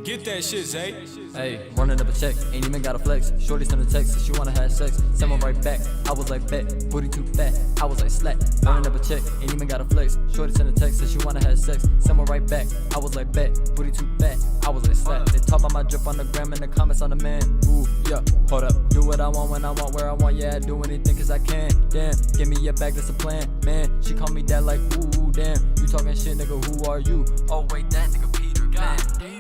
Get that shit, Zay. Hey, running up a check, ain't even got a flex. Shorty sent a text, said she wanna have sex. Sent one right back, I was like bet. Booty too fat, I was like slack. Running up a check, ain't even got a flex. Shorty sent a text, said she wanna have sex. Sent one right back, I was like bet. Booty too fat, I was like slack. They talk about my drip on the gram and the comments on the man. Ooh, yeah, hold up. Do what I want when I want, where I want. Yeah, I do anything cause I can. Damn, give me your bag, that's a plan. Man, she call me dad like ooh, damn. You talking shit, nigga, who are you? Oh wait, that nigga Peter, god damn.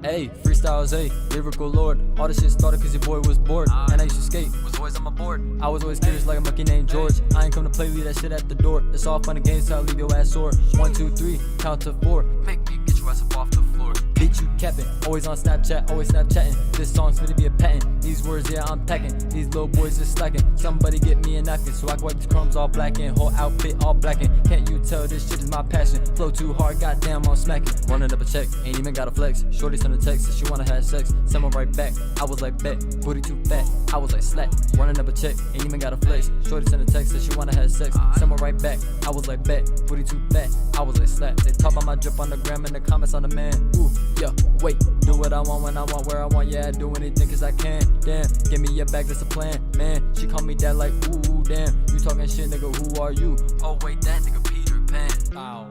Hey, freestyles, hey, lyrical lord. All this shit started cause your boy was bored. And I used to skate, was always on my board. I was always curious like a monkey named George. I ain't come to play, leave that shit at the door. It's all fun and games till I leave your ass sore. 1, 2, 3, count to 4. Make me get your ass up off the floor. Bitch, you capping, always on Snapchat, always Snapchatting. This song's gonna be a patent. These words, yeah, I'm packing. These little boys is slacking. Somebody get me a napkin so I can wipe these crumbs all blacking. Whole outfit all blacking. Can't you tell this shit is my passion? Flow too hard, goddamn, I'm smacking. Running up a check, ain't even got a flex. Shorty sent a text, said she wanna have sex. Sent one right back, I was like bet. Booty too fat, I was like slack. Running up a check, ain't even got a flex. Shorty sent a text, said she wanna have sex. Sent one right back, I was like bet. Booty too fat, I was like slack. They talk about my drip on the gram and the comments on the man. Ooh, yeah, wait. Do what I want when I want, where I want. Yeah, I do anything cause I can. Damn, give me your bag, that's a plan. Man, she call me dad like ooh, damn. You talking shit, nigga, who are you? Oh wait, that nigga Peter Pan. Ow.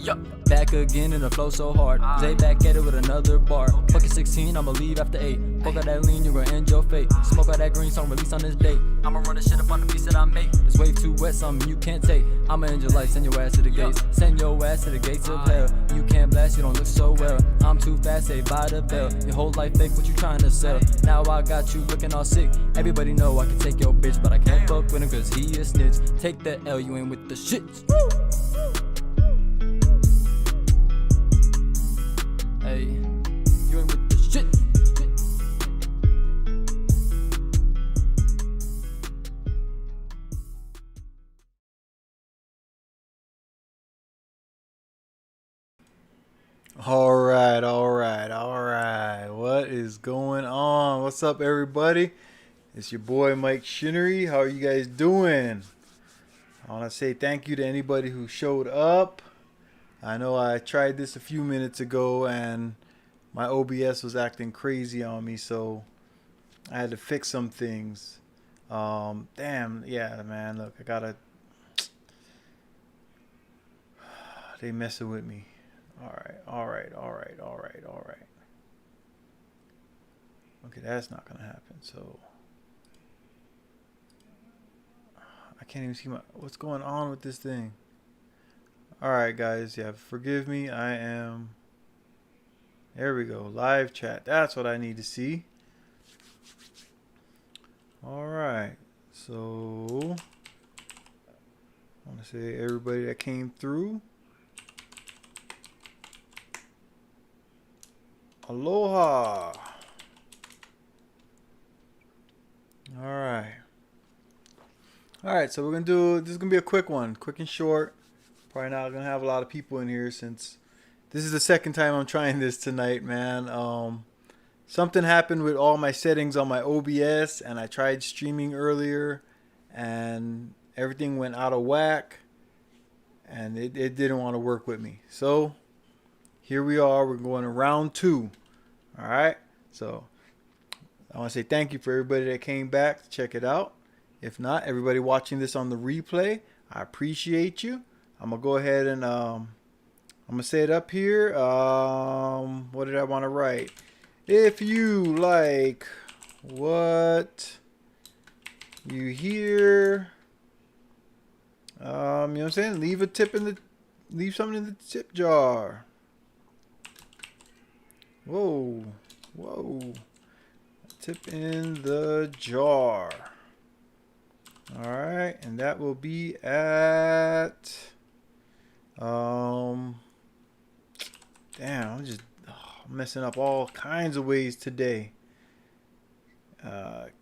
Yup. Back again and the flow so hard. Zay back at it with another bar. Fucking 16, I'ma leave after 8. Fuck out that lean, you gon' end your fate. Smoke out that green song, release on this date. I'ma run this shit up on the piece that I make. This wave too wet, something you can't take. I'ma end your life, send your ass to the gates. Send your ass to the gates of hell. You can't blast, you don't look so well. I'm too fast, say by the bell. Your whole life fake, what you trying to sell? Now I got you looking all sick. Everybody know I can take your bitch, but I can't fuck with him cause he a snitch. Take the L, you ain't with the shits. Hey, you ain't with the shit. All right. What is going on? What's up, everybody? It's your boy MikeShinnery. How are you guys doing? I want to say thank you to anybody who showed up. I know I tried this a few minutes ago and my OBS was acting crazy on me, so I had to fix some things. Damn, yeah, man, look, I gotta... They messing with me. All right. Okay, that's not gonna happen, so... I can't even see what's going on with this thing. Alright guys, yeah, forgive me, I am... There we go, live chat, that's what I need to see. Alright, so... I want to say everybody that came through. Aloha! Alright, so we're gonna do, this is gonna be a quick one, quick and short. Probably not gonna have a lot of people in here since this is the second time I'm trying this tonight, man. Something happened with all my settings on my OBS, and I tried streaming earlier, and everything went out of whack, and it didn't want to work with me. So here we are. We're going to round 2. All right. So I want to say thank you for everybody that came back to check it out. If not, everybody watching this on the replay, I appreciate you. I'm gonna go ahead and I'm gonna say it up here. What did I want to write? If you like what you hear, you know what I'm saying? Leave something in the tip jar. Whoa. Tip in the jar. All right, and that will be at damn, I'm just messing up all kinds of ways today.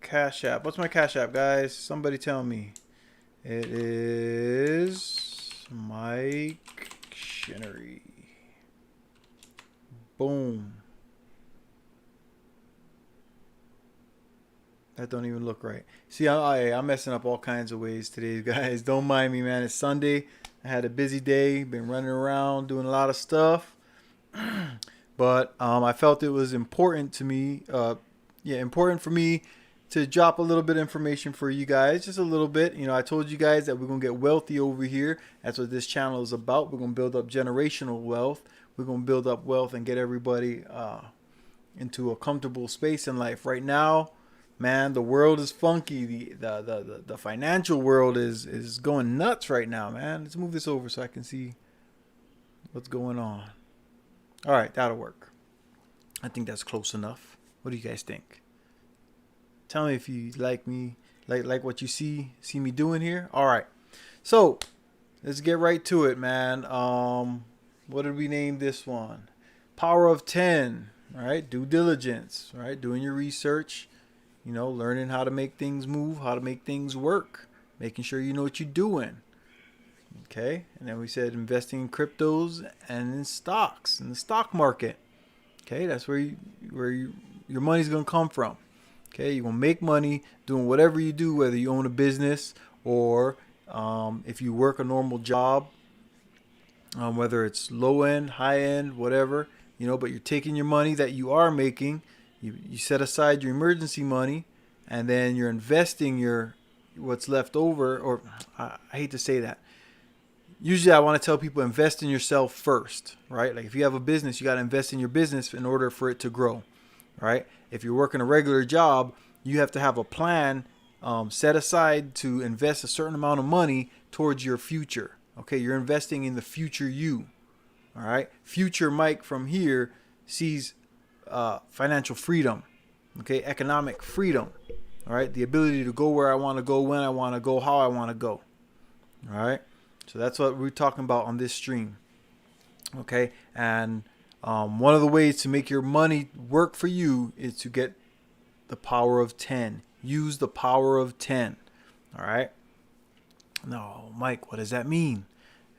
Cash App. What's my Cash App, guys? Somebody tell me. It is MikeShinnery. Boom. That don't even look right. See, I'm messing up all kinds of ways today, guys. Don't mind me, man. It's Sunday. I had a busy day. Been running around doing a lot of stuff. But I felt it was important to me. Important for me to drop a little bit of information for you guys. Just a little bit. You know, I told you guys that we're going to get wealthy over here. That's what this channel is about. We're going to build up generational wealth. We're going to build up wealth and get everybody into a comfortable space in life. Right now, man, the world is funky. The financial world is going nuts right now, man. Let's move this over so I can see what's going on. All right, that'll work. I think that's close enough. What do you guys think? Tell me if you like me, like what you see me doing here. All right, so let's get right to it, man. What did we name this one? Power of 10. All right, due diligence. Right, doing your research. You know, learning how to make things move, how to make things work, making sure you know what you're doing. Okay, and then we said investing in cryptos and in stocks, in the stock market. Okay, that's where your money's gonna come from. Okay, you're gonna make money doing whatever you do, whether you own a business or if you work a normal job, whether it's low end, high end, whatever, you know. But you're taking your money that you are making. You set aside your emergency money, and then you're investing what's left over. Or I hate to say that. Usually I want to tell people invest in yourself first, right? Like if you have a business, you got to invest in your business in order for it to grow, right? If you're working a regular job, you have to have a plan set aside to invest a certain amount of money towards your future. Okay, you're investing in the future you, all right? Future Mike from here sees financial freedom, okay, economic freedom, all right, the ability to go where I want to go, when I want to go, how I want to go, all right. So that's what we're talking about on this stream, okay. And one of the ways to make your money work for you is to get the power of 10. Use the power of 10, all right. No, Mike, what does that mean?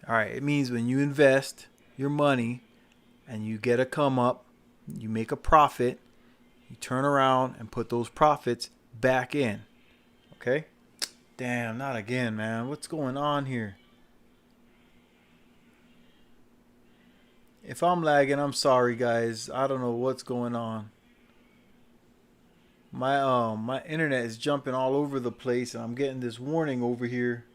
All right, it means when you invest your money and you get a come up, you make a profit, you turn around and put those profits back in. Okay? Damn, not again, man. What's going on here? If I'm lagging, I'm sorry, guys. I don't know what's going on. My internet is jumping all over the place, and I'm getting this warning over here.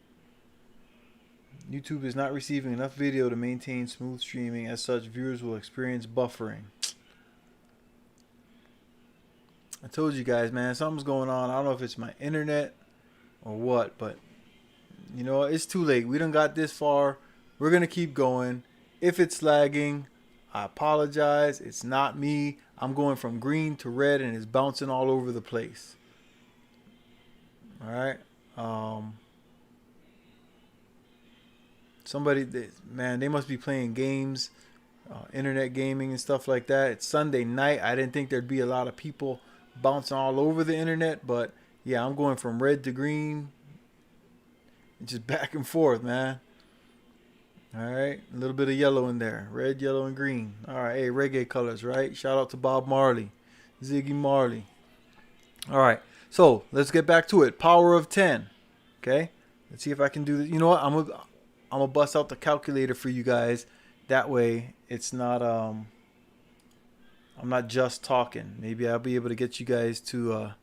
YouTube is not receiving enough video to maintain smooth streaming. As such, viewers will experience buffering. I told you guys, man, something's going on. I don't know if it's my internet or what, but you know, it's too late. We done got this far. We're going to keep going. If it's lagging, I apologize. It's not me. I'm going from green to red and it's bouncing all over the place. All right. Somebody, man, they must be playing games, internet gaming and stuff like that. It's Sunday night. I didn't think there'd be a lot of people bouncing all over the internet, but yeah, I'm going from red to green, just back and forth, man. All right, a little bit of yellow in there, red, yellow, and green. All right, hey, reggae colors, right? Shout out to Bob Marley, Ziggy Marley. All right, so let's get back to it. Power of 10. Okay, let's see if I can do this. You know what? I'm gonna bust out the calculator for you guys. That way, it's not I'm not just talking. Maybe I'll be able to get you guys to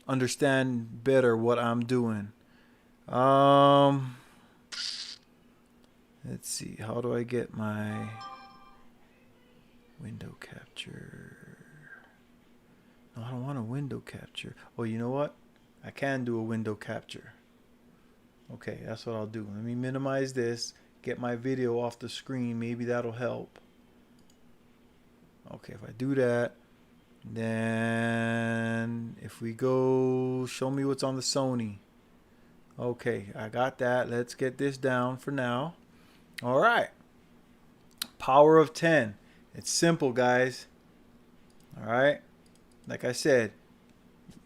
understand better what I'm doing. Let's see. How do I get my window capture? No, I don't want a window capture. Oh, you know what? I can do a window capture. Okay, that's what I'll do. Let me minimize this. Get my video off the screen. Maybe that'll help. Okay, if I do that, then if we go, show me what's on the Sony. Okay, I got that. Let's get this down for now. All right. Power of 10. It's simple, guys. All right. like I said,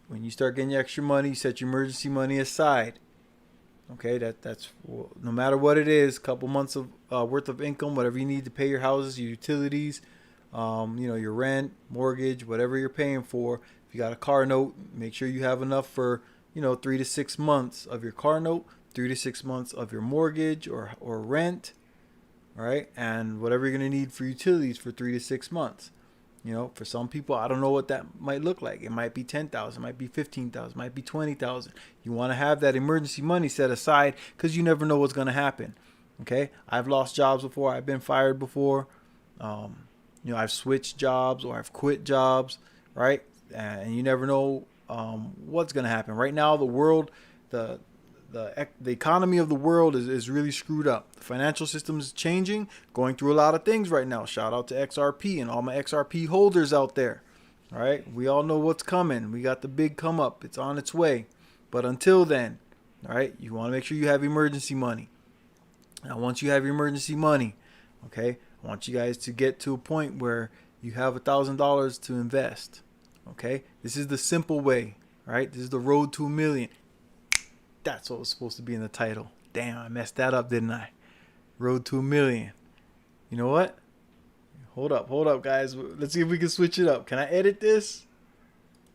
when you start getting extra money, you set your emergency money aside. Okay, that's no matter what it is, couple months of worth of income, whatever you need to pay your houses, your utilities, your rent, mortgage, whatever you're paying for. If you got a car note, make sure you have enough for 3 to 6 months of your car note, 3 to 6 months of your mortgage or rent, right? And whatever you're gonna need for utilities for 3 to 6 months. For some people, I don't know what that might look like. It might be 10,000, it might be 15,000, it might be 20,000. You want to have that emergency money set aside because you never know what's going to happen. Okay, I've lost jobs before. I've been fired before. I've switched jobs or I've quit jobs, right? And you never know what's going to happen. Right now, the world, the economy of the world is really screwed up. The financial system is changing, going through a lot of things right now. Shout out to XRP and all my XRP holders out there. All right, we all know what's coming. We got the big come up. It's on its way. But until then, all right, you want to make sure you have emergency money. Now, once you have your emergency money, okay, I want you guys to get to a point where you have $1,000 to invest. Okay, this is the simple way. All right, this is the road to $1 million. That's what was supposed to be in the title. Damn, I messed that up, didn't I? Road to $1 million. You know what? Hold up, guys. Let's see if we can switch it up. Can I edit this?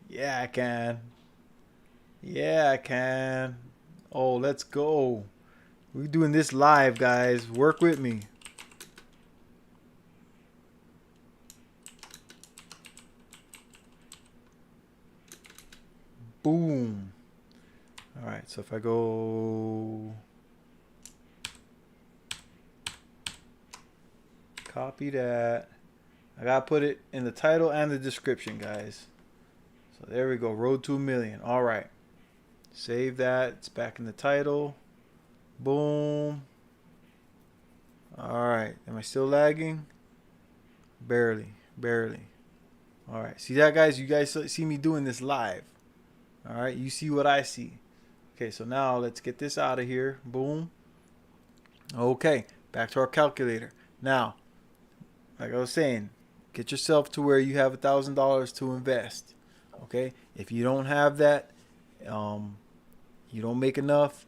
Yeah, I can. Oh, let's go. We're doing this live, guys. Work with me. Boom. All right, so if I go copy that, I gotta put it in the title and the description, guys. So there we go, road to $1 million. All right, save that. It's back in the title. Boom. All right, am I still lagging? Barely. All right, see that, guys? You guys see me doing this live. All right, you see what I see. Okay, so now let's get this out of here. Boom. Okay, back to our calculator. Now, like I was saying, get yourself to where you have $1,000 to invest. Okay, if you don't have that, you don't make enough.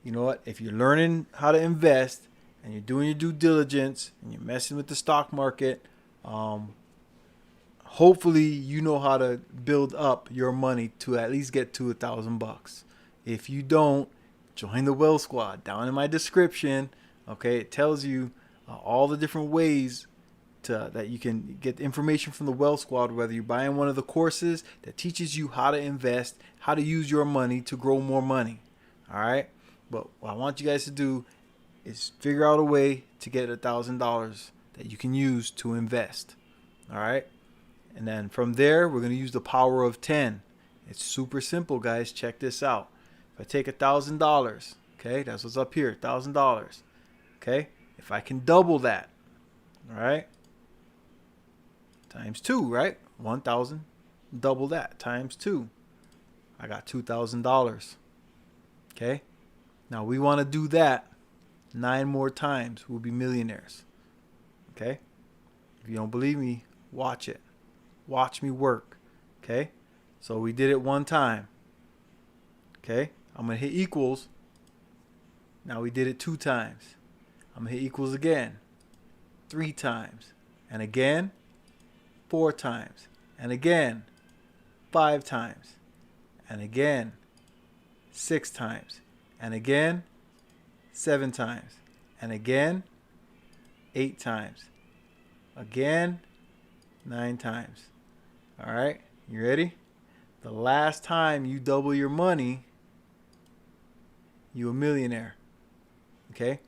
You know what? If you're learning how to invest and you're doing your due diligence and you're messing with the stock market, hopefully you know how to build up your money to at least get to $1,000. If you don't, join the Wealth Squad down in my description. Okay, it tells you all the different ways that you can get information from the Wealth Squad, whether you're buying one of the courses that teaches you how to invest, how to use your money to grow more money. All right, but what I want you guys to do is figure out a way to get $1,000 that you can use to invest. All right, and then from there, we're going to use the power of 10. It's super simple, guys. Check this out. If I take $1,000, okay, that's what's up here, $1,000. Okay, if I can double that, all right, times 2, right? 1,000, double that, times 2. I got $2,000. Okay, now we want to do that 9 more times. We'll be millionaires. Okay, if you don't believe me, watch it. Watch me work. Okay, so we did it 1 time. Okay, I'm going to hit equals. Now we did it 2 times. I'm going to hit equals again 3 times. And again 4 times. And again 5 times. And again 6 times. And again 7 times. And again 8 times. Again 9 times. All right, you ready? The last time you double your money, you're a millionaire. Okay?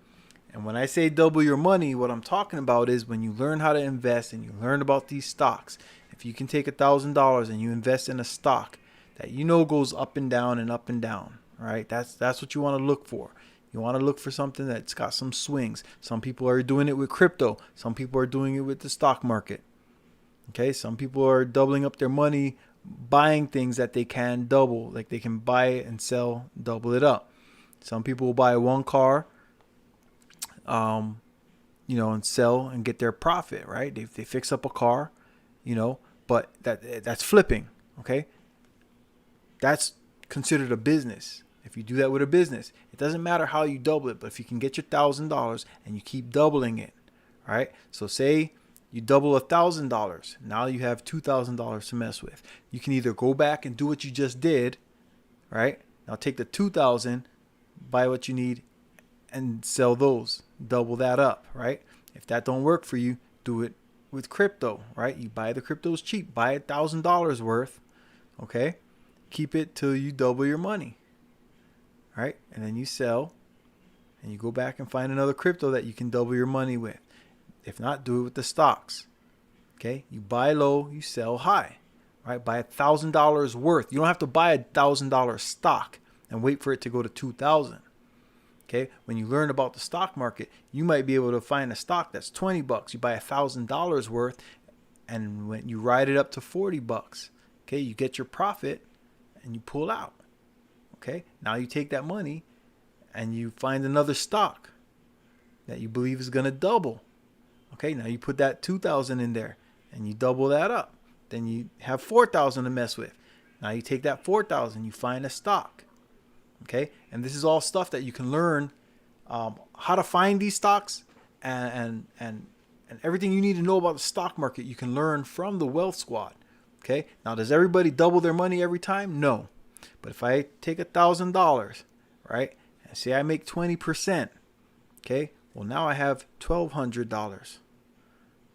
And when I say double your money, what I'm talking about is when you learn how to invest and you learn about these stocks. If you can take $1,000 and you invest in a stock that you know goes up and down and up and down, all right? That's what you want to look for. You want to look for something that's got some swings. Some people are doing it with crypto. Some people are doing it with the stock market. Okay? Some people are doubling up their money buying things that they can double, like they can buy it and sell, double it up. Some people will buy 1 car, and sell and get their profit, right? They fix up a car, but that's flipping. Okay? That's considered a business. If you do that with a business, it doesn't matter how you double it, but if you can get your $1,000 and you keep doubling it, all right? So say you double $1,000, now you have $2,000 to mess with. You can either go back and do what you just did, right? Now take the 2,000, buy what you need, and sell those. Double that up, right? If that don't work for you, do it with crypto, right? You buy the cryptos cheap, buy $1,000 worth, okay? Keep it till you double your money, right? And then you sell, and you go back and find another crypto that you can double your money with. If not, do it with the stocks, okay? You buy low, you sell high, right? Buy $1,000 worth. You don't have to buy $1,000 stock and wait for it to go to 2,000. Okay, when you learn about the stock market, you might be able to find a stock that's $20. You buy $1,000 worth, and when you ride it up to $40, okay, you get your profit and you pull out. Okay, now you take that money and you find another stock that you believe is going to double. Okay, now you put that 2,000 in there and you double that up. Then you have 4,000 to mess with. Now you take that 4,000, you find a stock. Okay, and this is all stuff that you can learn how to find these stocks and everything you need to know about the stock market. You can learn from the Wealth Squad. Okay, now does everybody double their money every time? No, but if I take $1,000, right, and say I make 20%, okay, well now I have $1,200.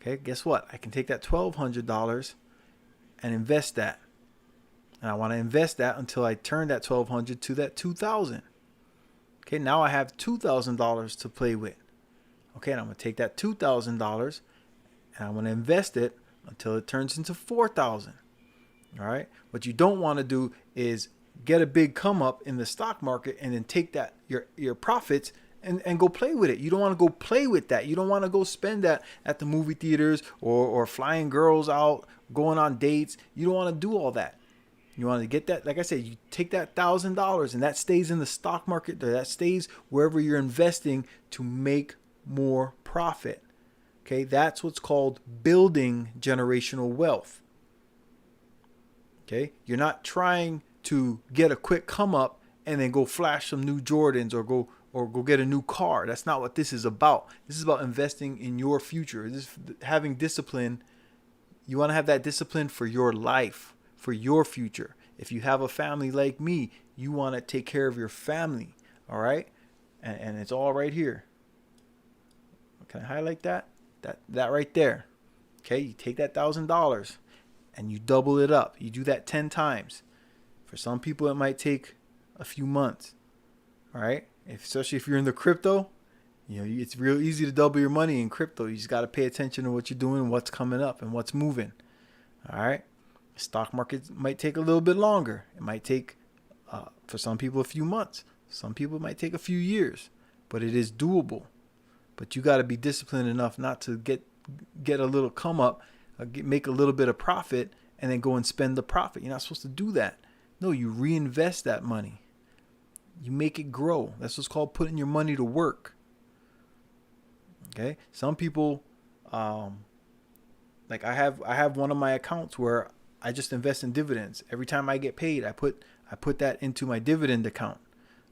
Okay, guess what? I can take that $1,200 and invest that. And I want to invest that until I turn that $1,200 to that $2,000. Okay, now I have $2,000 to play with. Okay, and I'm going to take that $2,000 and I'm going to invest it until it turns into $4,000. All right, what you don't want to do is get a big come up in the stock market and then take that your profits and go play with it. You don't want to go play with that. You don't want to go spend that at the movie theaters or flying girls out, going on dates. You don't want to do all that. You want to get that, like I said, you take that $1,000 and that stays in the stock market, or that stays wherever you're investing to make more profit. Okay, that's what's called building generational wealth. Okay, you're not trying to get a quick come up and then go flash some new Jordans or go get a new car. That's not what this is about. This is about investing in your future. This is having discipline. You want to have that discipline for your life, for your future. If you have a family like me, you want to take care of your family. All right, and it's all right here. Can I highlight that? That right there. Okay, you take that $1,000 and you double it up. You do that 10 times. For some people, it might take a few months. All right, especially if you're in the crypto, it's real easy to double your money in crypto. You just got to pay attention to what you're doing, what's coming up, and what's moving. All right, the stock market might take a little bit longer. It might take, for some people, a few months. Some people it might take a few years, but it is doable. But you got to be disciplined enough not to get a little come up, make a little bit of profit, and then go and spend the profit. You're not supposed to do that. No, you reinvest that money. You make it grow. That's what's called putting your money to work. Okay. Some people, like I have one of my accounts where I just invest in dividends. Every time I get paid, I put that into my dividend account,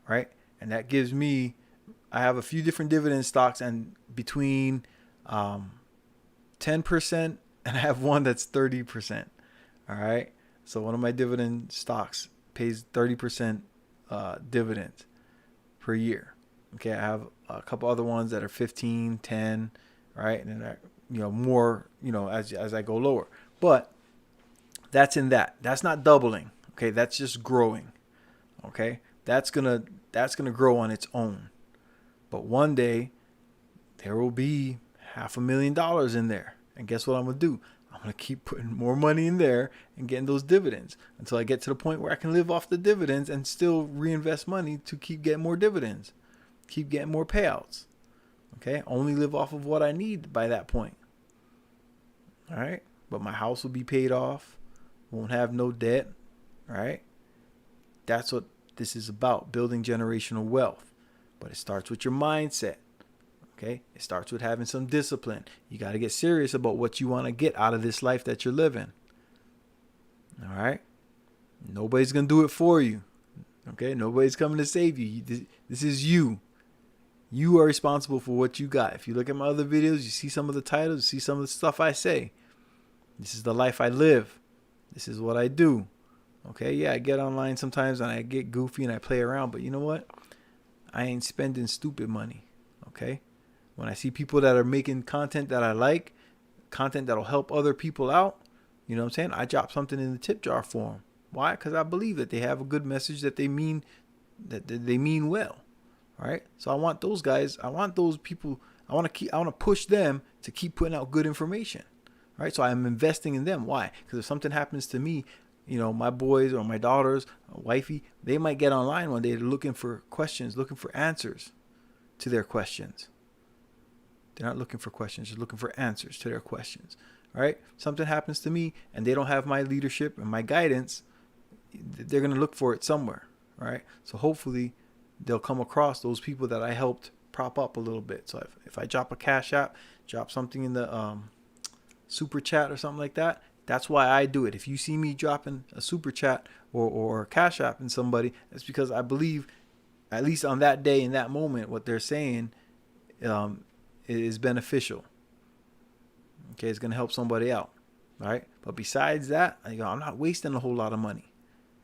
right? And that gives me, I have a few different dividend stocks, and between 10% and I have one that's 30%. All right. So one of my dividend stocks pays 30% dividends per year. Okay. I have a couple other ones that are 15, 10, right? And then more, as I go lower. But that's in that. That's not doubling. Okay. That's just growing. Okay. That's gonna grow on its own. But one day there will be $500,000 in there. And guess what I'm going to do? I'm going to keep putting more money in there and getting those dividends until I get to the point where I can live off the dividends and still reinvest money to keep getting more dividends, keep getting more payouts. Okay. Only live off of what I need by that point. All right. But my house will be paid off. Won't have no debt. Right. That's what this is about, building generational wealth. But it starts with your mindset. Okay, it starts with having some discipline. You got to get serious about what you want to get out of this life that you're living. All right, Nobody's going to do it for you. Okay? Nobody's coming to save you. This is you. You are responsible for what you got. If you look at my other videos, you see some of the titles, you see some of the stuff I say. This is the life I live. This is what I do. Okay? Yeah, I get online sometimes and I get goofy and I play around, but you know what? I ain't spending stupid money. Okay? When I see people that are making content that I like, content that'll help other people out, you know what I'm saying? I drop something in the tip jar for them. Why? Because I believe that they have a good message that they mean well. All right. So I want those guys. I want those people. I want to push them to keep putting out good information. All right. So I'm investing in them. Why? Because if something happens to me, you know, my boys or my daughters, or wifey, they might get online one day looking for questions, looking for answers to their questions. They're not looking for questions. They're looking for answers to their questions. All right. Something happens to me and they don't have my leadership and my guidance. They're going to look for it somewhere. All right. So hopefully they'll come across those people that I helped prop up a little bit. So if I drop a Cash App, drop something in the super chat or something like that, that's why I do it. If you see me dropping a super chat or Cash App in somebody, it's because I believe, at least on that day, in that moment, what they're saying is beneficial. Okay, it's going to help somebody out. All right. But besides that, I'm not wasting a whole lot of money.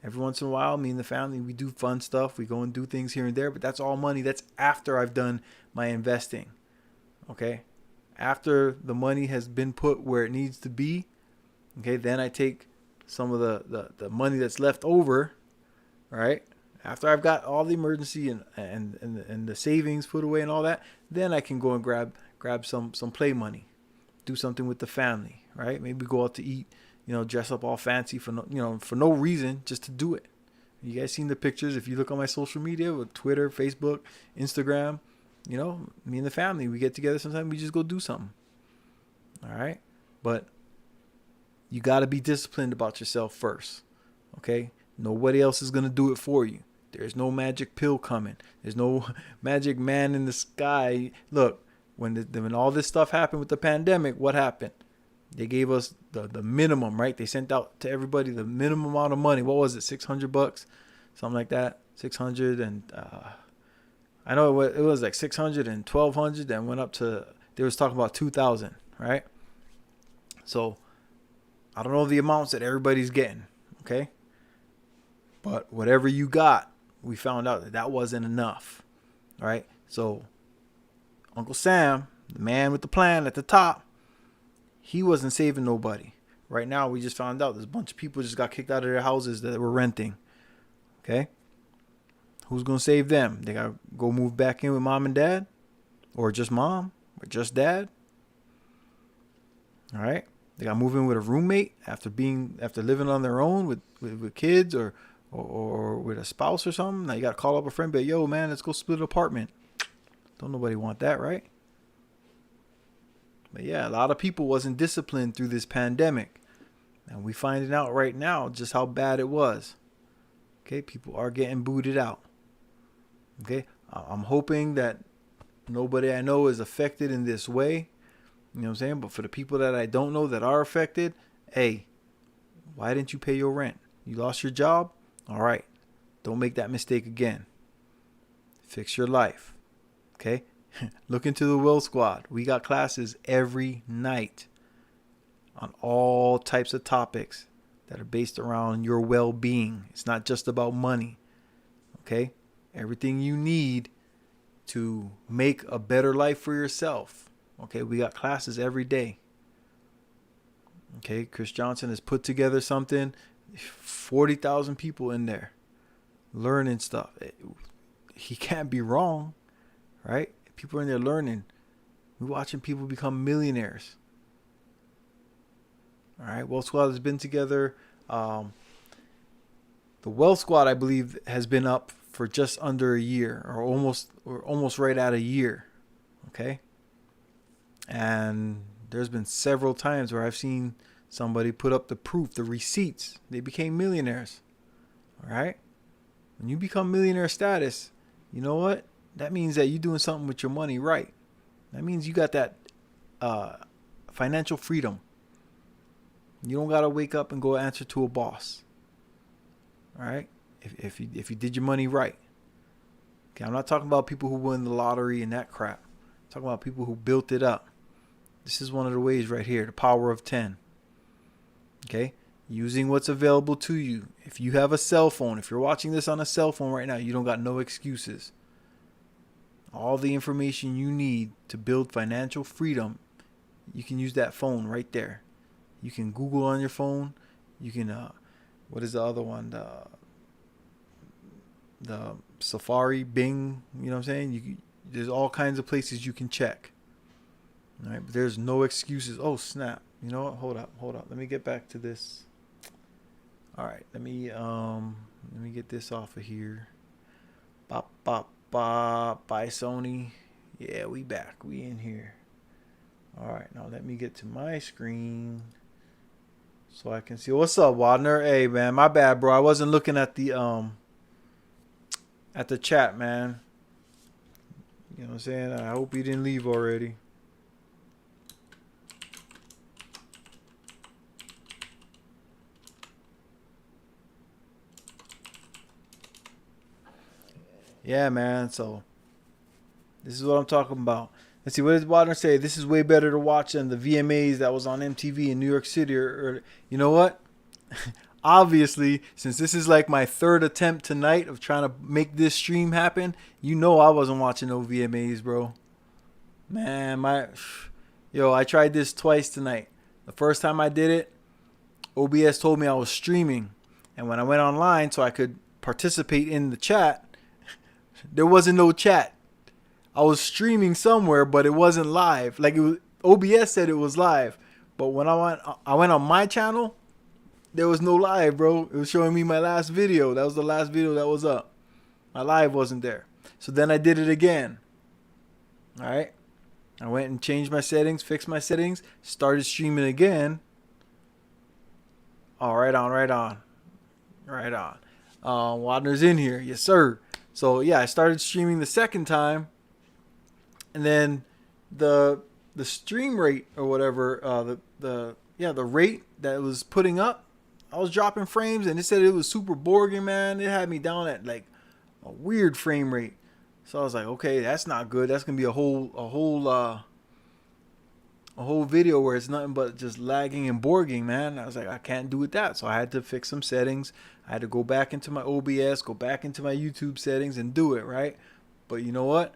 Every once in a while, me and the family, we do fun stuff. We go and do things here and there, but that's all money. That's after I've done my investing. Okay? After the money has been put where it needs to be, okay, then I take some of the money that's left over, right? After I've got all the emergency and the savings put away and all that, then I can go and grab some play money. Do something with the family, right? Maybe go out to eat. You know, dress up all fancy for no reason, just to do it. You guys seen the pictures? If you look on my social media with Twitter, Facebook, Instagram, you know, me and the family, we get together sometimes, we just go do something. All right? But you got to be disciplined about yourself first. Okay? Nobody else is going to do it for you. There's no magic pill coming. There's no magic man in the sky. Look, when all this stuff happened with the pandemic, what happened? They gave us the minimum, right? They sent out to everybody the minimum amount of money. What was it? $600, something like that. 600 and I know it was like 600 and 1,200. Then went up to, they was talking about 2,000, right? So I don't know the amounts that everybody's getting, okay? But whatever you got, we found out that wasn't enough, right? So Uncle Sam, the man with the plan at the top, he wasn't saving nobody. Right now, we just found out there's a bunch of people just got kicked out of their houses that were renting. Okay? Who's going to save them? They got to go move back in with mom and dad? Or just mom? Or just dad? All right? They got to move in with a roommate after living on their own with kids or with a spouse or something. Now you got to call up a friend, but yo, man, let's go split an apartment. Don't nobody want that, right? But yeah, a lot of people wasn't disciplined through this pandemic. And we finding out right now just how bad it was. Okay, people are getting booted out. Okay, I'm hoping that nobody I know is affected in this way. You know what I'm saying? But for the people that I don't know that are affected, hey, why didn't you pay your rent? You lost your job? All right, don't make that mistake again. Fix your life. Okay? Look into the Will Squad. We got classes every night on all types of topics that are based around your well-being. It's not just about money. Okay? Everything you need to make a better life for yourself. Okay? We got classes every day. Okay? Chris Johnson has put together something. 40,000 people in there learning stuff. He can't be wrong. Right? People are in there learning. We're watching people become millionaires. All right. Wealth Squad has been together. The Wealth Squad, I believe, has been up for just under a year, or almost right at a year. Okay. And there's been several times where I've seen somebody put up the proof, the receipts. They became millionaires. All right. When you become millionaire status, you know what? That means that you're doing something with your money right. That means you got that financial freedom. You don't got to wake up and go answer to a boss. All right, if you did your money right. Okay, I'm not talking about people who win the lottery and that crap. I'm talking about people who built it up. This is one of the ways right here, the power of 10. Okay, using what's available to you. If you have a cell phone, if you're watching this on a cell phone right now, you don't got no excuses. All the information you need to build financial freedom, you can use that phone right there. You can Google on your phone. You can, what is the other one? The Safari, Bing, you know what I'm saying? There's all kinds of places you can check. All right, but there's no excuses. Oh, snap. You know what? Hold up. Let me get back to this. All right, let me get this off of here. Bop, bop, bop. Bye, Sony. Yeah, we back. We in here. All right, now let me get to my screen so I can see. What's up, Wadner? Hey, man, my bad, bro. I wasn't looking at the chat, man. You know what I'm saying? I hope you didn't leave already. Yeah, man. So this is what I'm talking about. Let's see, what does Wadner say? This is way better to watch than the VMAs that was on MTV in New York City. Or you know what? Obviously, since this is like my third attempt tonight of trying to make this stream happen, you know I wasn't watching no VMAs, bro. Man, I tried this twice tonight. The first time I did it, OBS told me I was streaming. And when I went online so I could participate in the chat, there wasn't no chat. I was streaming somewhere, but it wasn't live. Like OBS said it was live. But when I went on my channel, there was no live, bro. It was showing me my last video. That was the last video that was up. My live wasn't there. So then I did it again. All right. I went and changed my settings, fixed my settings, started streaming again. Oh, right on. Wadner's in here. Yes, sir. So, yeah, I started streaming the second time. And then the stream rate or whatever, the rate that it was putting up, I was dropping frames and it said it was super Borging, man. It had me down at like a weird frame rate. So I was like, okay, that's not good. That's gonna be a whole video where it's nothing but just lagging and Borging, man. I was like, I can't do with that. So I had to fix some settings. I had to go back into my OBS, go back into my YouTube settings and do it, right? But you know what?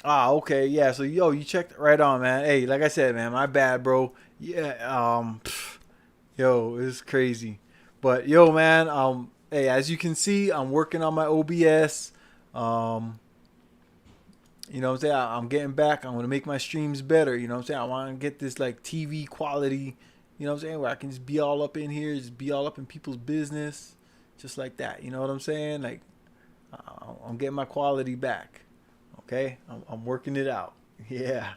Okay, yeah. So you checked it right on, man. Hey, like I said, man, my bad, bro. Yeah, it's crazy. But man, hey, as you can see, I'm working on my OBS. You know what I'm saying? I'm getting back. I'm gonna make my streams better. You know what I'm saying? I want to get this like TV quality. You know what I'm saying? Where I can just be all up in here, just be all up in people's business, just like that. You know what I'm saying? Like, I'm getting my quality back. Okay, I'm working it out. Yeah.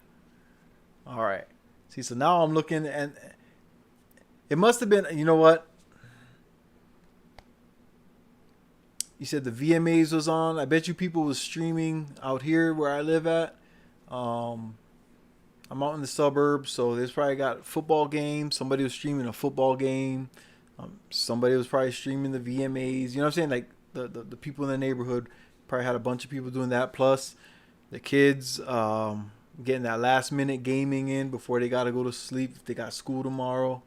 All right. See, so now I'm looking, and it must have been. You know what? You said the VMAs was on. I bet you people was streaming out here where I live at. I'm out in the suburbs, so there's probably got football games. Somebody was streaming a football game. Somebody was probably streaming the VMAs. You know what I'm saying? Like the people in the neighborhood probably had a bunch of people doing that. Plus the kids getting that last minute gaming in before they got to go to sleep if they got school tomorrow.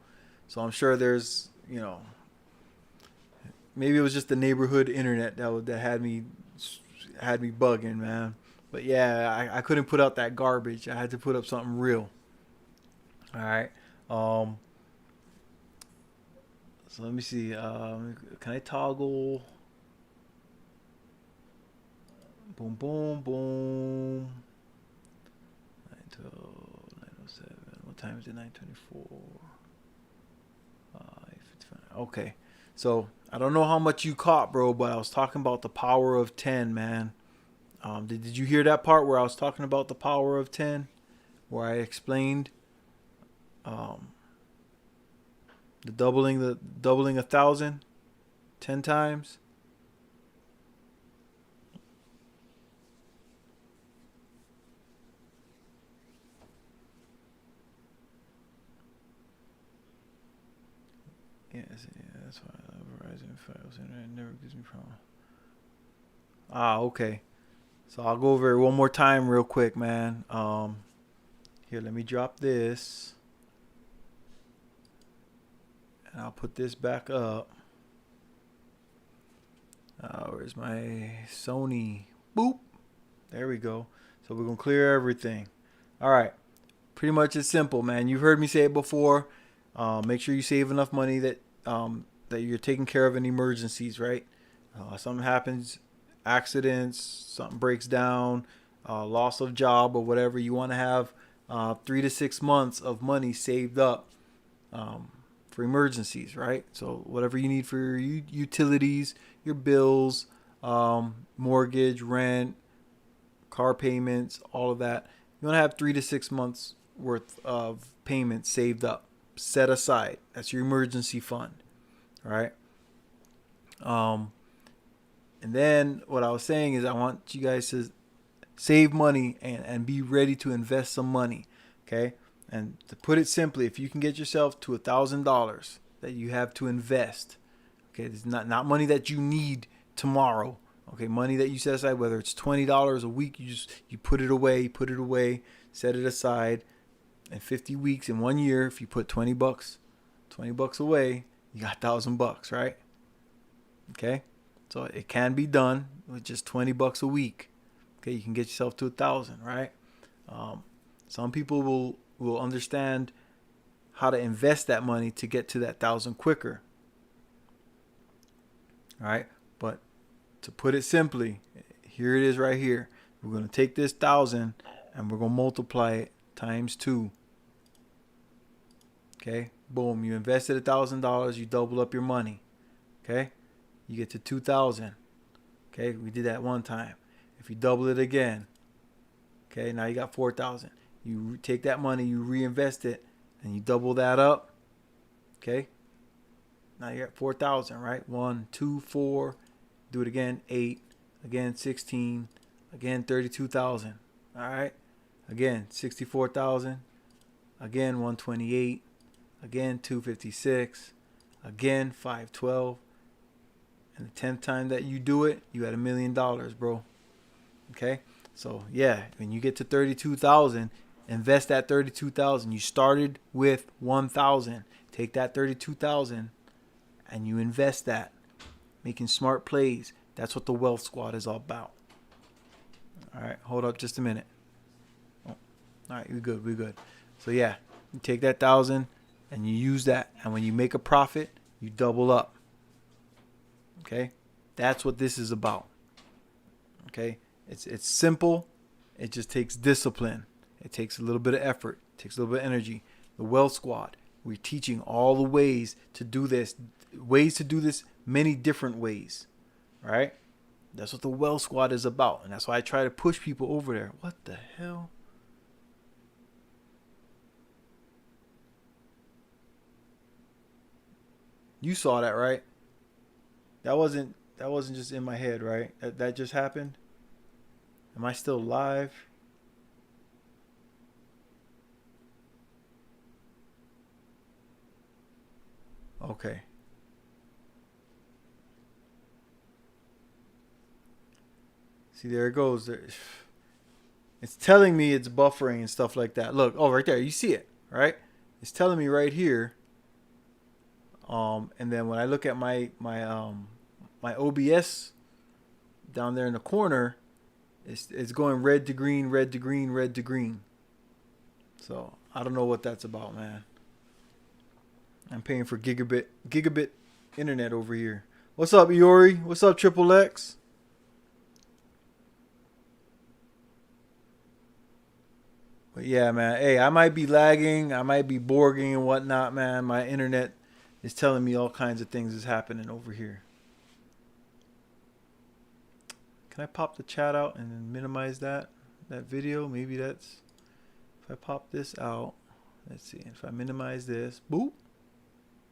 So I'm sure there's, maybe it was just the neighborhood internet that had me bugging, man. But yeah, I couldn't put out that garbage. I had to put up something real. All right. So let me see. Can I toggle? Boom, boom, boom. 9:07. What time is it? 9:24. Okay. So I don't know how much you caught, bro, but I was talking about the power of 10, man. Did you hear that part where I was talking about the power of 10? Where I explained the doubling 1,000 10 times? That's why I love Verizon Files Internet never gives me problem. Okay. So I'll go over it one more time real quick, man. Here, let me drop this. And I'll put this back up. Where's my Sony? Boop. There we go. So we're going to clear everything. All right. Pretty much it's simple, man. You've heard me say it before. Make sure you save enough money that you're taking care of in emergencies, right? Something happens, accidents, something breaks down, loss of job or whatever. You want to have 3 to 6 months of money saved up for emergencies, right? So whatever you need for your utilities, your bills, mortgage, rent, car payments, all of that. You want to have 3 to 6 months worth of payments saved up, set aside. That's your emergency fund, right? And then what I was saying is I want you guys to save money and be ready to invest some money, okay? And to put it simply, if you can get yourself to $1,000 that you have to invest, okay, it's not money that you need tomorrow, okay, money that you set aside, whether it's $20 a week, you put it away, set it aside. In 50 weeks, in 1 year, if you put $20 away, you got $1,000, right? Okay, so it can be done with just $20 a week. Okay, you can get yourself to 1,000, right? Some people will understand how to invest that money to get to that 1,000 quicker. All right, but to put it simply, here it is right here. We're going to take this 1,000 and we're going to multiply it times 2. Okay, boom, you invested $1,000, you double up your money. Okay, you get to 2,000. Okay, we did that one time. If you double it again, okay, now you got 4,000. You take that money, you reinvest it, and you double that up. Okay, now you got 4,000, right? 1, 2, 4. Do it again, 8. Again, 16. Again, 32,000. All right. Again, 64,000. Again, 128. Again, 256. Again, 512. And the 10th time that you do it, you had $1 million, bro. Okay? So, yeah, when you get to 32,000, invest that 32,000. You started with 1,000. Take that 32,000 and you invest that. Making smart plays. That's what the Wealth Squad is all about. All right, hold up just a minute. Oh, all right, we're good. So, yeah, you take that 1,000 and you use that. And when you make a profit, you double up. Okay? That's what this is about. Okay? It's simple. It just takes discipline. It takes a little bit of effort. It takes a little bit of energy. The Wealth Squad, we're teaching all the ways to do this. Ways to do this many different ways. Right? That's what the Wealth Squad is about. And that's why I try to push people over there. What the hell? You saw that, right? That wasn't just in my head, right? That just happened. Am I still live? Okay. See, there it goes. It's telling me it's buffering and stuff like that. Look, oh, right there. You see it, right? It's telling me right here. And then when I look at my OBS down there in the corner, it's going red to green, red to green, red to green. So I don't know what that's about, man. I'm paying for gigabit internet over here. What's up, Iori? What's up, Triple X? But yeah, man. Hey, I might be lagging. I might be borging and whatnot, man. My internet is telling me all kinds of things is happening over here. Can I pop the chat out and then minimize that video? Maybe that's, if I pop this out, let's see. If I minimize this, boop.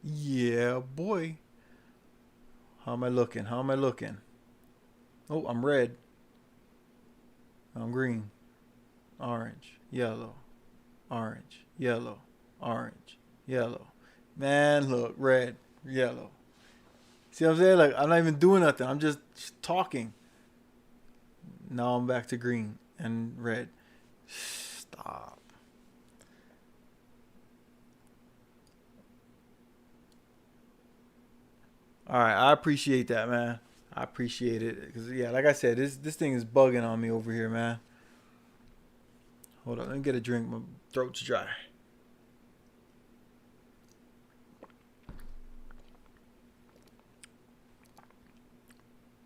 Yeah, boy. How am I looking? Oh, I'm red. I'm green. Orange. Yellow. Orange. Yellow. Orange. Yellow. Man, look. Red. Yellow. See what I'm saying? Like, I'm not even doing nothing. I'm just talking. Now I'm back to green and red. Stop. All right, I appreciate that, man. I appreciate it because yeah, like I said, this thing is bugging on me over here, man. Hold on, let me get a drink. My throat's dry.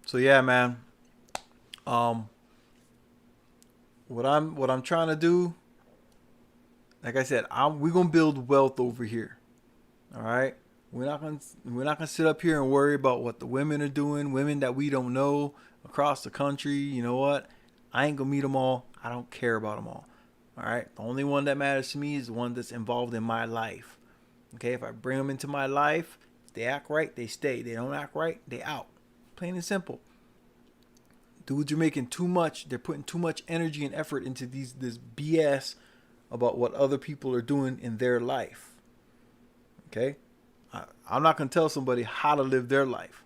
So yeah, man. Um, what I'm trying to do, like I said, we're gonna build wealth over here. All right. We're not gonna sit up here and worry about what the women are doing, women that we don't know across the country. You know what? I ain't gonna meet them all. I don't care about them all. All right. The only one that matters to me is the one that's involved in my life. Okay. If I bring them into my life, if they act right, they stay. They don't act right, they out. Plain and simple. Dudes are making too much. They're putting too much energy and effort into this BS about what other people are doing in their life. Okay? I'm not gonna tell somebody how to live their life.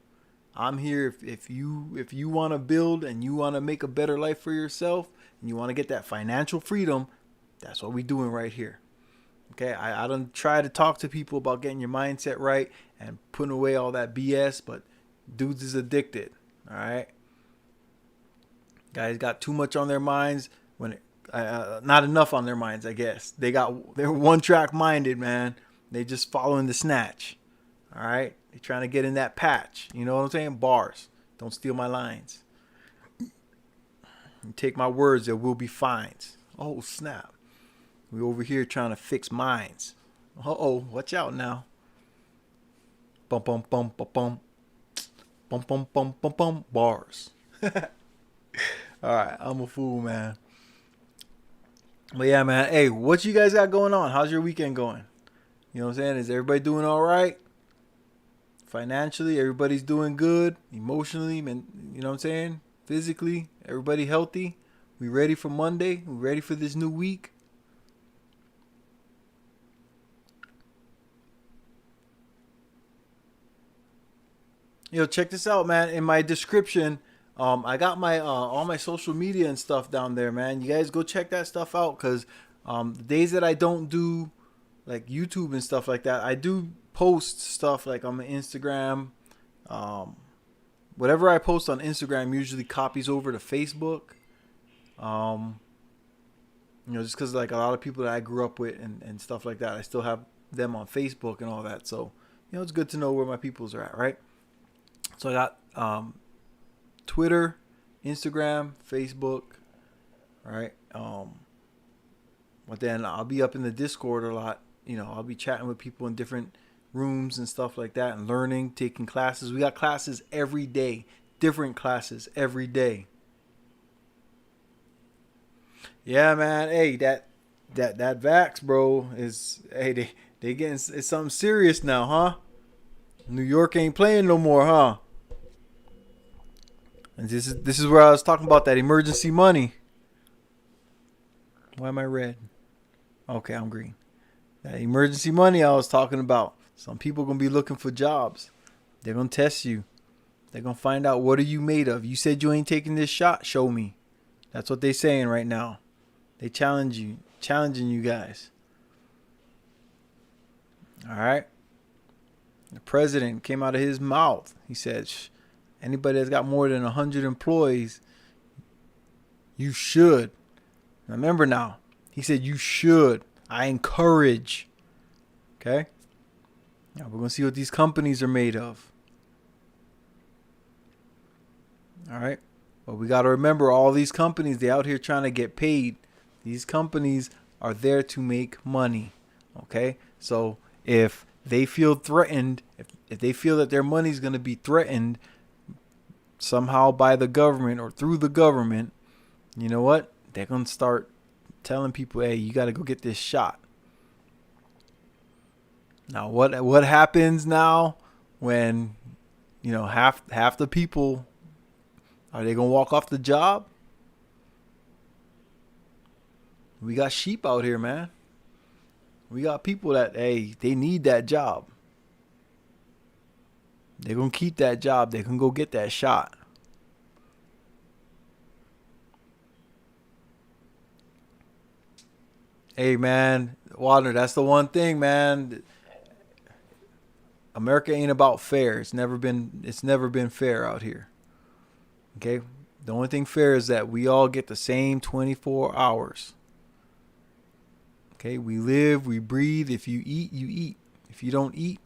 I'm here if you want to build and you want to make a better life for yourself and you want to get that financial freedom. That's what we're doing right here. Okay? I don't try to talk to people about getting your mindset right and putting away all that BS, but dudes is addicted. All right? Guys got too much on their minds not enough on their minds, I guess. They're one track minded, man. They just following the snatch. All right? They're trying to get in that patch. You know what I'm saying? Bars. Don't steal my lines. You take my words, there will be fines. Oh, snap. We over here trying to fix minds. Uh-oh, watch out now. Bum, bum, bum, bum, bum. Bum, bum, bum, bum, bum. Bars. All right, I'm a fool, man. But yeah, man. Hey, what you guys got going on? How's your weekend going? You know what I'm saying? Is everybody doing all right? Financially, everybody's doing good. Emotionally, man, you know what I'm saying? Physically, everybody healthy. We ready for Monday? We ready for this new week? Yo, check this out, man. In my description, I got my all my social media and stuff down there, man. You guys go check that stuff out because the days that I don't do like YouTube and stuff like that, I do post stuff like on my Instagram. Whatever I post on Instagram usually copies over to Facebook. Just because like a lot of people that I grew up with and stuff like that, I still have them on Facebook and all that. So, it's good to know where my peoples are at, right? So I got Twitter, Instagram, Facebook, right? But then I'll be up in the Discord a lot. I'll be chatting with people in different rooms and stuff like that and learning, taking classes. We got classes every day, different classes every day. Yeah, man. Hey, that vax, bro, they getting it's something serious now, huh? New York ain't playing no more, huh? And this is where I was talking about that emergency money. Why am I red? Okay, I'm green. That emergency money I was talking about. Some people gonna be looking for jobs. They're gonna test you. They're gonna find out what are you made of. You said you ain't taking this shot. Show me. That's what they saying right now. They challenging you guys. All right. The president came out of his mouth. He said, anybody that's got more than 100 employees, you should. Now remember now, he said you should. I encourage. Okay? Now we're going to see what these companies are made of. All right? But we got to remember all these companies, they out here trying to get paid. These companies are there to make money. Okay? So if they feel threatened, if they feel that their money is going to be threatened somehow by the government or through the government, you know what? They're going to start telling people, hey, you got to go get this shot. Now, what happens now when, half the people, are they going to walk off the job? We got sheep out here, man. We got people that, hey, they need that job. They're going to keep that job. They can go get that shot. Hey, man, Wagner, that's the one thing, man. America ain't about fair. It's never been fair out here. Okay? The only thing fair is that we all get the same 24 hours. Okay? We live, we breathe. If you eat, you eat. If you don't eat,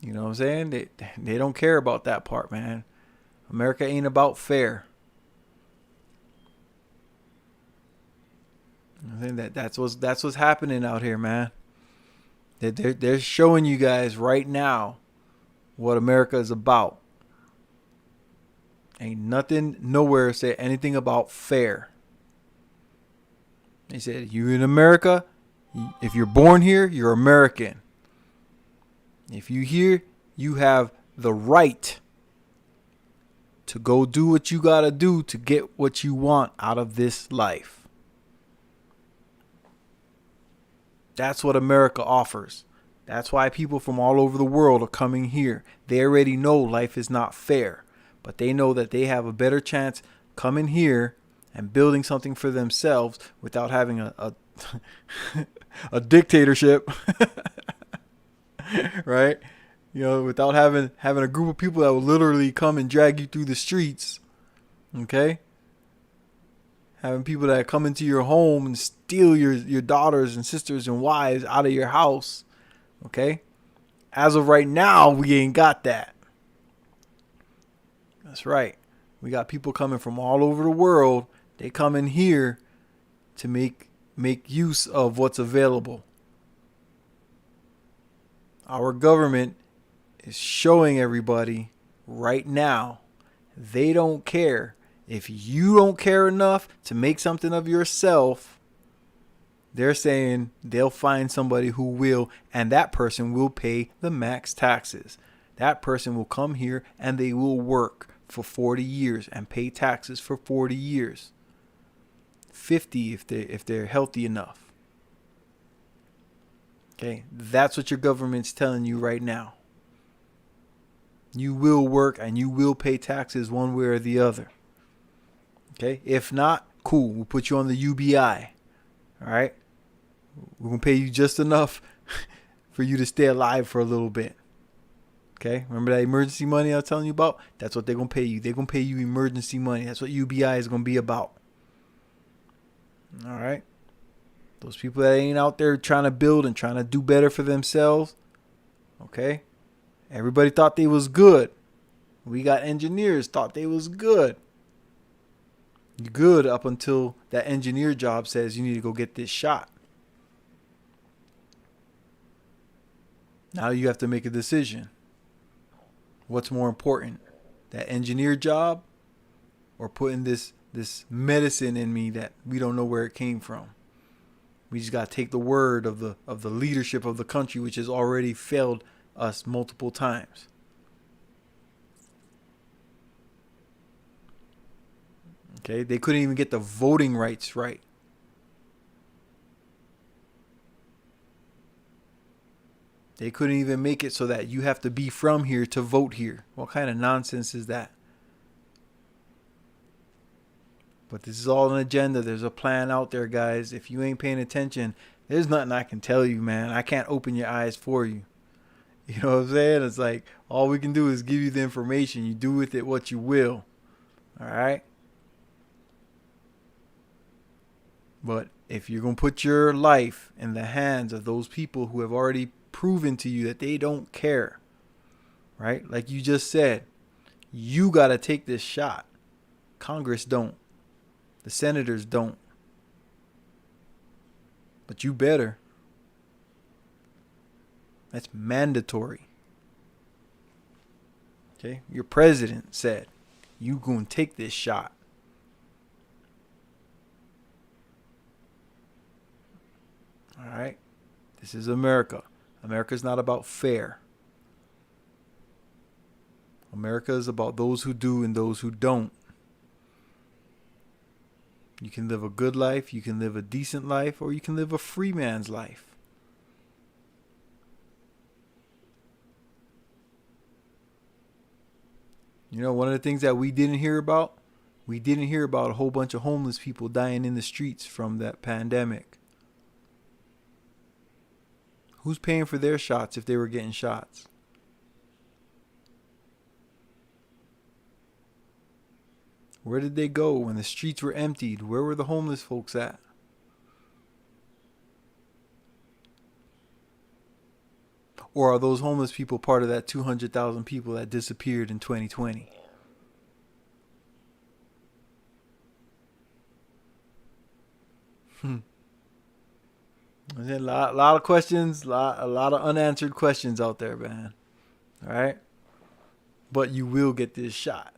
you know what I'm saying? They don't care about that part, man. America ain't about fair. I think that's what's happening out here, man. They're showing you guys right now what America is about. Ain't nothing nowhere say anything about fair. They said you in America, if you're born here, you're American. If you here, you have the right to go do what you gotta do to get what you want out of this life. That's what America offers. That's why people from all over the world are coming here. They already know life is not fair, but they know that they have a better chance coming here and building something for themselves without having a a dictatorship, right? You know, without having a group of people that will literally come and drag you through the streets, okay? Having people that come into your home and steal your daughters and sisters and wives out of your house. Okay? As of right now, we ain't got that. That's right. We got people coming from all over the world. They come in here to make use of what's available. Our government is showing everybody right now they don't care. If you don't care enough to make something of yourself, they're saying they'll find somebody who will, and that person will pay the max taxes. That person will come here and they will work for 40 years and pay taxes for 40 years. 50 if they're healthy enough. Okay, that's what your government's telling you right now. You will work and you will pay taxes one way or the other. Okay, if not, cool. We'll put you on the UBI. All right, we're gonna pay you just enough for you to stay alive for a little bit. Okay, remember that emergency money I was telling you about? That's what they're gonna pay you. They're gonna pay you emergency money. That's what UBI is gonna be about. All right, those people that ain't out there trying to build and trying to do better for themselves. Okay, everybody thought they was good. We got engineers thought they was good. Good up until that engineer job says you need to go get this shot. Now you have to make a decision. What's more important, that engineer job or putting this medicine in me that we don't know where it came from? We just got to take the word of the leadership of the country, which has already failed us multiple times. Okay, they couldn't even get the voting rights right. They couldn't even make it so that you have to be from here to vote here. What kind of nonsense is that? But this is all an agenda. There's a plan out there, guys. If you ain't paying attention, there's nothing I can tell you, man. I can't open your eyes for you. You know what I'm saying? It's like all we can do is give you the information. You do with it what you will. All right? But if you're going to put your life in the hands of those people who have already proven to you that they don't care, right? Like you just said, you got to take this shot. Congress don't. The senators don't. But you better. That's mandatory. Okay? Your president said, you going to take this shot. All right? This is America. America is not about fair. America is about those who do and those who don't. You can live a good life, you can live a decent life, or you can live a free man's life. You know, one of the things that we didn't hear about a whole bunch of homeless people dying in the streets from that pandemic. Who's paying for their shots if they were getting shots? Where did they go when the streets were emptied? Where were the homeless folks at? Or are those homeless people part of that 200,000 people that disappeared in 2020? There's a lot of questions, a lot of unanswered questions out there, man. All right? But you will get this shot.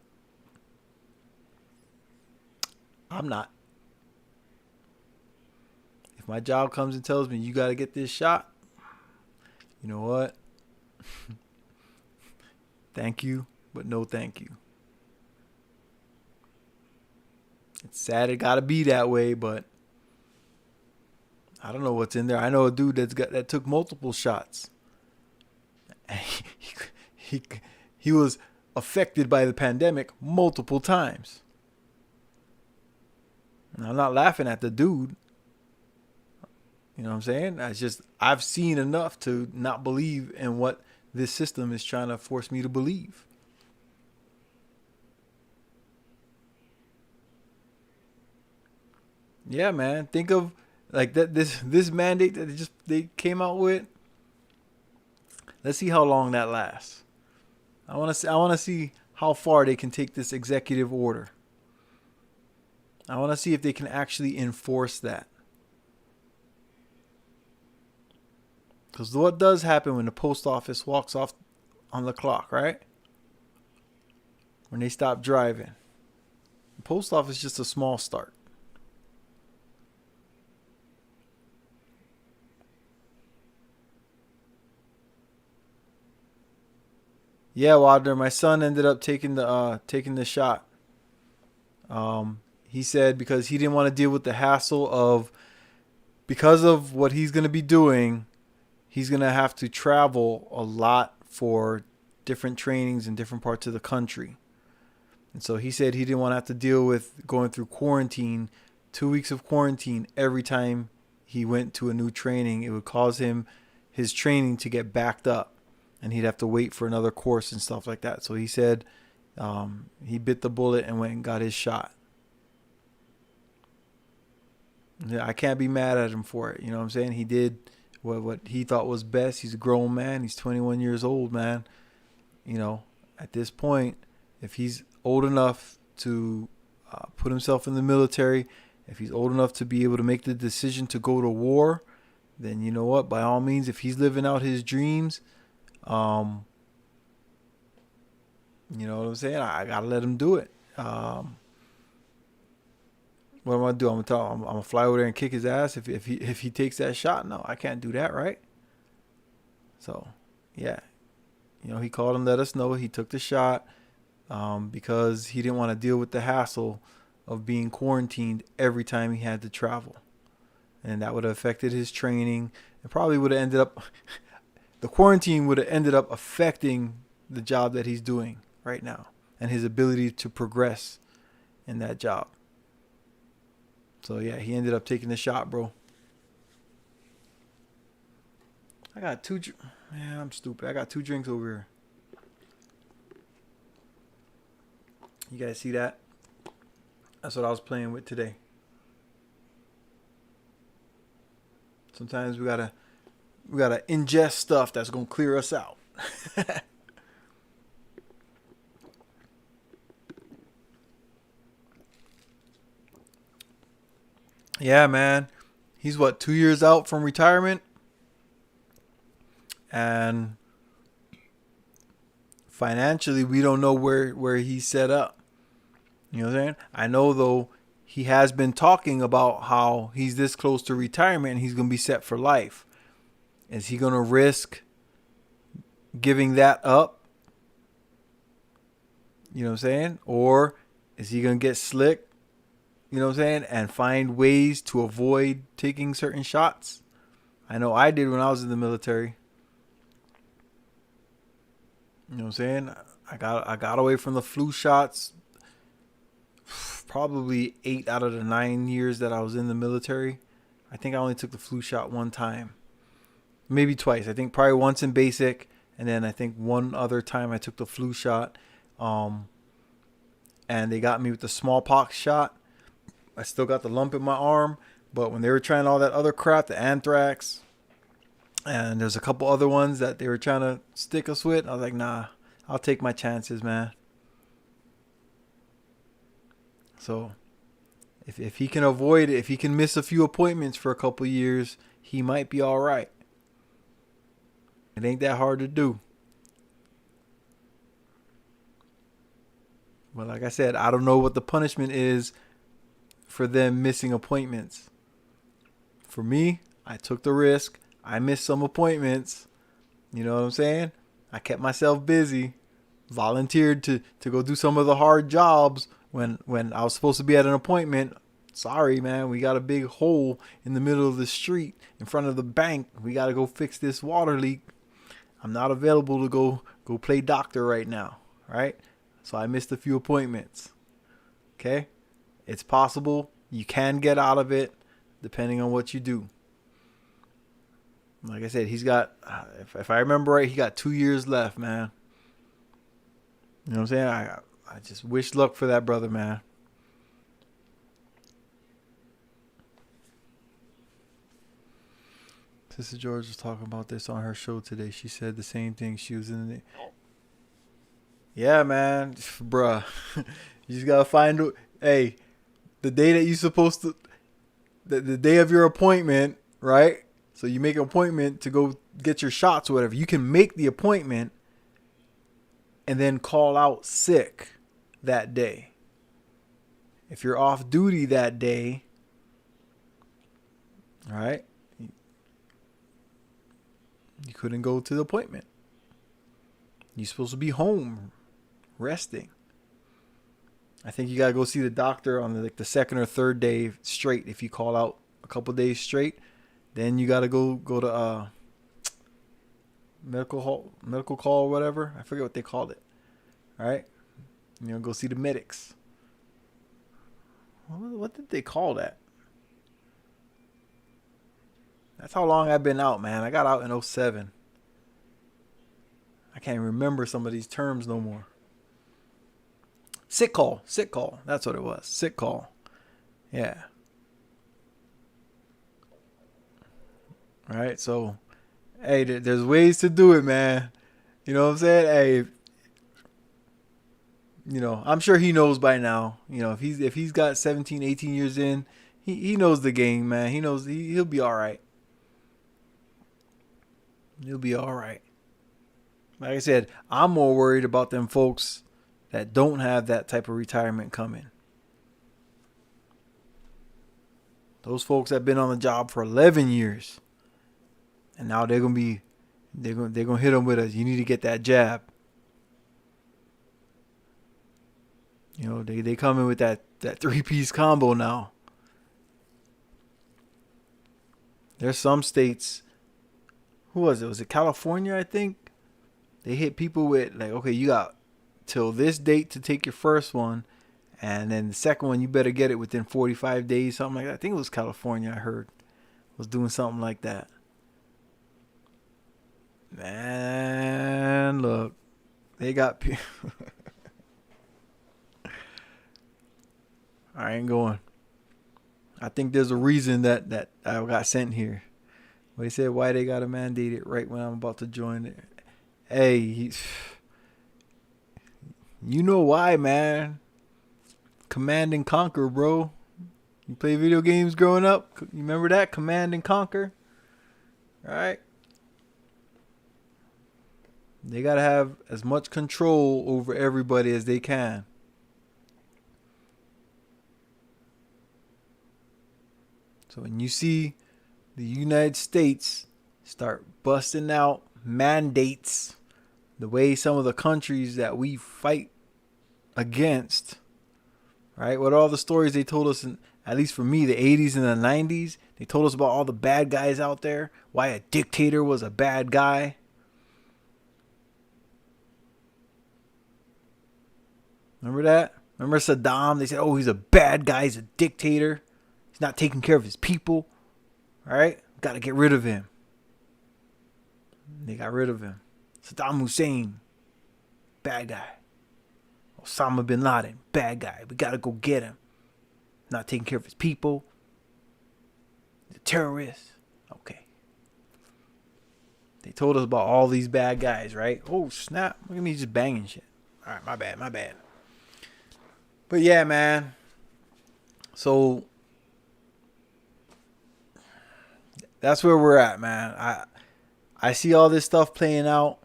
I'm not. If my job comes and tells me you got to get this shot, you know what? Thank you, but no thank you. It's sad it got to be that way, but I don't know what's in there. I know a dude that took multiple shots. He was affected by the pandemic multiple times. And I'm not laughing at the dude. You know what I'm saying? I've seen enough to not believe in what this system is trying to force me to believe. Yeah, man. Think of like that this mandate that they came out with. Let's see how long that lasts. I want to see how far they can take this executive order. I want to see if they can actually enforce that. Because what does happen when the post office walks off on the clock, right? When they stop driving. The post office is just a small start. Yeah, Wilder, my son ended up taking the shot. He said because he didn't want to deal with the hassle of, because of what he's going to be doing, he's going to have to travel a lot for different trainings in different parts of the country. And so he said he didn't want to have to deal with going through quarantine, 2 weeks of quarantine every time he went to a new training. It would cause his training to get backed up, and he'd have to wait for another course and stuff like that. So he said he bit the bullet and went and got his shot. Yeah, I can't be mad at him for it. You know what I'm saying? He did what he thought was best. He's a grown man. He's 21 years old, man. You know, at this point, if he's old enough to put himself in the military, if he's old enough to be able to make the decision to go to war, then you know what? By all means, if he's living out his dreams, you know what I'm saying? I gotta let him do it. What am I gonna do? I'm gonna fly over there and kick his ass if he takes that shot? No, I can't do that, right? So, yeah, you know, he called and let us know he took the shot because he didn't want to deal with the hassle of being quarantined every time he had to travel, and that would have affected his training. It probably would have ended up the quarantine would have ended up affecting the job that he's doing right now and his ability to progress in that job. So, yeah, he ended up taking the shot, bro. Man, I'm stupid. I got 2 drinks over here. You guys see that? That's what I was playing with today. Sometimes we gotta ingest stuff that's gonna clear us out. Yeah, man. He's 2 years out from retirement, and financially we don't know where he's set up. You know what I'm saying? I know though he has been talking about how he's this close to retirement and he's gonna be set for life. Is he gonna risk giving that up? You know what I'm saying? Or is he gonna get slick? You know what I'm saying? And find ways to avoid taking certain shots. I know I did when I was in the military. You know what I'm saying? I got away from the flu shots probably 8 out of the 9 years that I was in the military. I think I only took the flu shot one time. Maybe twice. I think probably once in basic, and then I think one other time I took the flu shot. And they got me with the smallpox shot. I still got the lump in my arm, but when they were trying all that other crap, the anthrax, and there's a couple other ones that they were trying to stick us with, I was like, nah, I'll take my chances, man. So if he can avoid it, if he can miss a few appointments for a couple years, he might be all right. It ain't that hard to do. But like I said, I don't know what the punishment is for them missing appointments. For me, I took the risk. I missed some appointments. You know what I'm saying? I kept myself busy. Volunteered to go do some of the hard jobs when I was supposed to be at an appointment. Sorry, man. We got a big hole in the middle of the street in front of the bank. We got to go fix this water leak. I'm not available to go play doctor right now. Right? So I missed a few appointments. Okay? It's possible. You can get out of it depending on what you do. Like I said, he's got, if I remember right, he got 2 years left, man. You know what I'm saying? I just wish luck for that brother, man. Sister George was talking about this on her show today. She said the same thing. She was in the... Yeah, man. Bruh. You just got to find... Hey, the day that you're supposed to... The day of your appointment, right? So you make an appointment to go get your shots or whatever. You can make the appointment and then call out sick that day. If you're off duty that day, all right, you couldn't go to the appointment. You're supposed to be home resting. I think you got to go see the doctor on the second or third day straight. If you call out a couple days straight, then you got to go to medical call or whatever. I forget what they called it. All right. You know, go see the medics. What did they call that? That's how long I've been out, man. I got out in 2007. I can't remember some of these terms no more. Sick call. That's what it was. Sick call. Yeah. All right. So, hey, there's ways to do it, man. You know what I'm saying? Hey, you know, I'm sure he knows by now. You know, if he's got 17, 18 years in, he knows the game, man. He knows he'll be all right. He'll be all right. Like I said, I'm more worried about them folks that don't have that type of retirement coming. Those folks that been on the job for 11 years. And now they're gonna hit them with you need to get that jab. You know, they come in with that 3-piece combo now. There's some states. Who was it? Was it California, I think? They hit people with like, okay, you got till this date to take your first one, and then the second one you better get it within 45 days, something like that. I think it was California. I heard was doing something like that. Man, look, they got. I ain't going. I think there's a reason that I got sent here. Well, they said why they got to mandate it right when I'm about to join it. Hey, you know why, man. Command and Conquer, bro. You play video games growing up? You remember that? Command and Conquer? All right. They got to have as much control over everybody as they can. So when you see the United States start busting out mandates the way some of the countries that we fight against, right? What are all the stories they told us, at least for me, the 80s and the 90s? They told us about all the bad guys out there, why a dictator was a bad guy. Remember that? Remember Saddam? They said, oh, he's a bad guy. He's a dictator. He's not taking care of his people. All right? Got to get rid of him. They got rid of him. Saddam Hussein, bad guy. Osama bin Laden, bad guy. We got to go get him. Not taking care of his people. The terrorists. Okay. They told us about all these bad guys, right? Oh, snap. Look at me just banging shit. All right, my bad. But yeah, man. So that's where we're at, man. I see all this stuff playing out,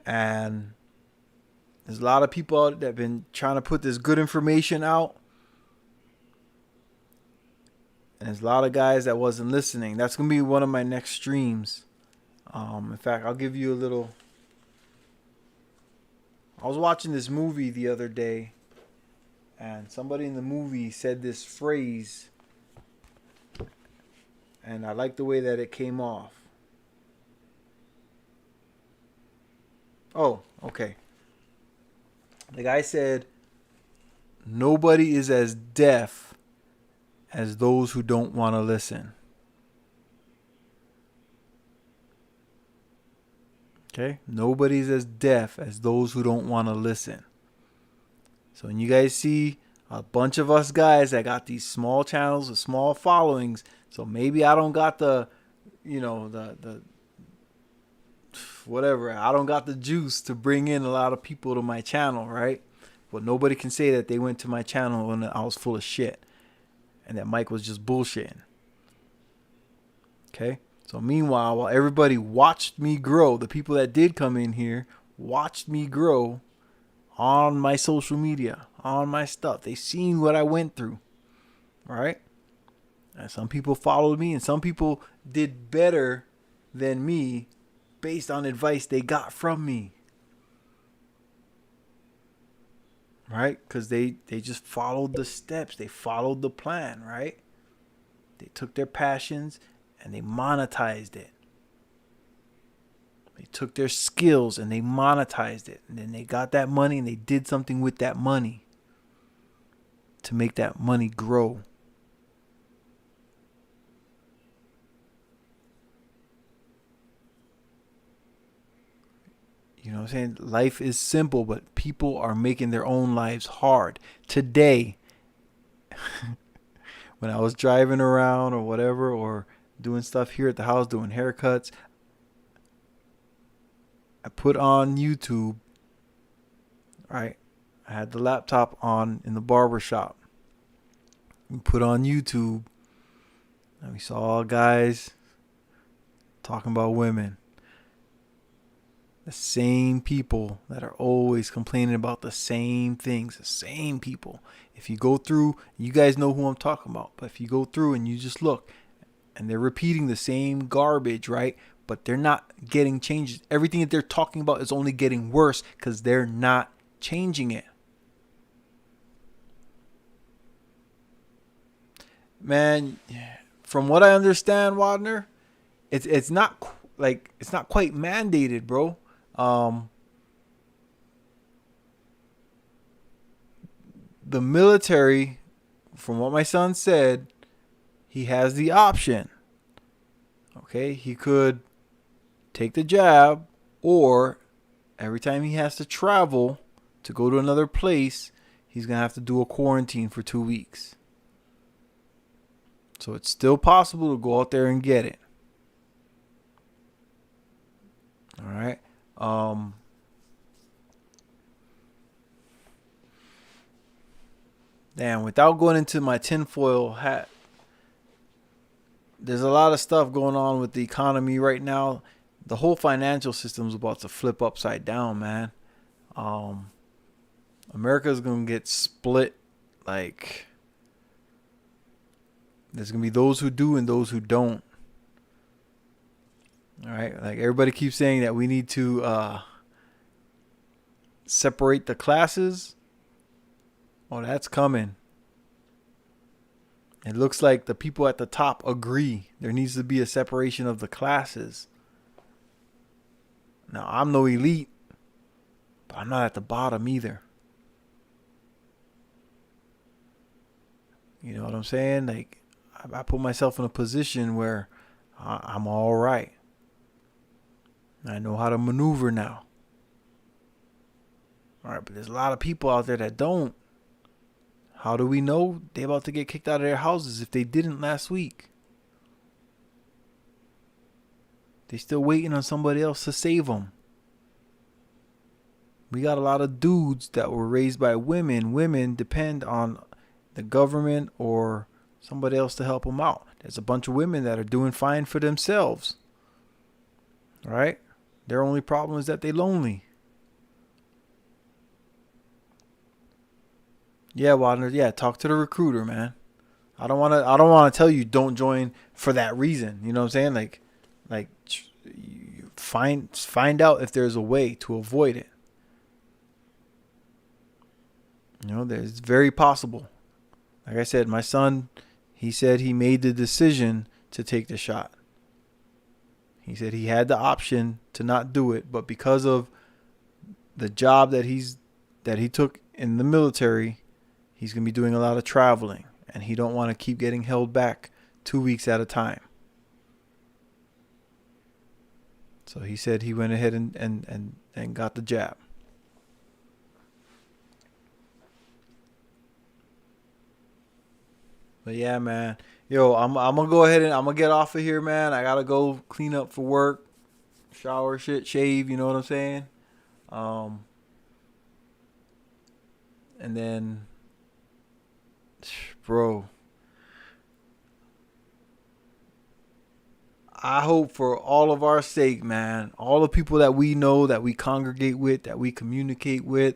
and there's a lot of people out that have been trying to put this good information out, and there's a lot of guys that wasn't listening. That's gonna be one of my next streams. In fact, I'll give you a little. I was watching this movie the other day, and somebody in the movie said this phrase, and I like the way that it came off. Oh, okay. The guy said, nobody is as deaf as those who don't want to listen. Okay? Nobody's as deaf as those who don't want to listen. So when you guys see a bunch of us guys that got these small channels with small followings, so maybe I don't got the whatever, I don't got the juice to bring in a lot of people to my channel, right? But nobody can say that they went to my channel when I was full of shit and that Mike was just bullshitting. Okay? So meanwhile, while everybody watched me grow, the people that did come in here watched me grow on my social media, on my stuff. They seen what I went through, right? And some people followed me, and some people did better than me based on advice they got from me, right? Because they just followed the steps. They followed the plan, right? They took their passions and they monetized it. They took their skills and they monetized it. And then they got that money and they did something with that money to make that money grow. You know what I'm saying? Life is simple, but people are making their own lives hard. Today, when I was driving around or whatever, or doing stuff here at the house, doing haircuts, I put on YouTube, right? I had the laptop on in the barber shop. We put on YouTube, and we saw guys talking about women. The same people that are always complaining about the same things, the same people. If you go through, you guys know who I'm talking about, but if you go through and you just look, and they're repeating the same garbage, right? But they're not getting changes. Everything that they're talking about is only getting worse because they're not changing it. Man, from what I understand, Wadner, it's not quite mandated, bro. The military, from what my son said, he has the option. Okay, he could take the jab, or every time he has to travel to go to another place, he's going to have to do a quarantine for 2 weeks. So it's still possible to go out there and get it. All right. Damn, without going into my tinfoil hat, there's a lot of stuff going on with the economy right now. The whole financial system is about to flip upside down, man. America's going to get split. Like, there's going to be those who do and those who don't. All right. Like, everybody keeps saying that we need to separate the classes. Oh, that's coming. It looks like the people at the top agree. There needs to be a separation of the classes. Now, I'm no elite, but I'm not at the bottom either. You know what I'm saying? Like, I put myself in a position where I'm all right. I know how to maneuver now. All right, but there's a lot of people out there that don't. How do we know they about to get kicked out of their houses if they didn't last week? They still waiting on somebody else to save them. We got a lot of dudes that were raised by women. Women depend on the government or somebody else to help them out. There's a bunch of women that are doing fine for themselves. Right? Their only problem is that they lonely. Yeah, Wadner. Yeah, talk to the recruiter, man. I don't want to tell you don't join for that reason. You know what I'm saying? Like you find out if there's a way to avoid it. You know, there's very possible. Like I said, my son, he said he made the decision to take the shot. He said he had the option to not do it, but because of the job that he took in the military, he's going to be doing a lot of traveling, and he don't want to keep getting held back 2 weeks at a time. So he said he went ahead and got the jab. But yeah, man. Yo, I'm gonna go ahead and I'm gonna get off of here, man. I gotta go clean up for work, shower, shave. You know what I'm saying? And then, bro, I hope for all of our sake, man, all the people that we know, that we congregate with, that we communicate with,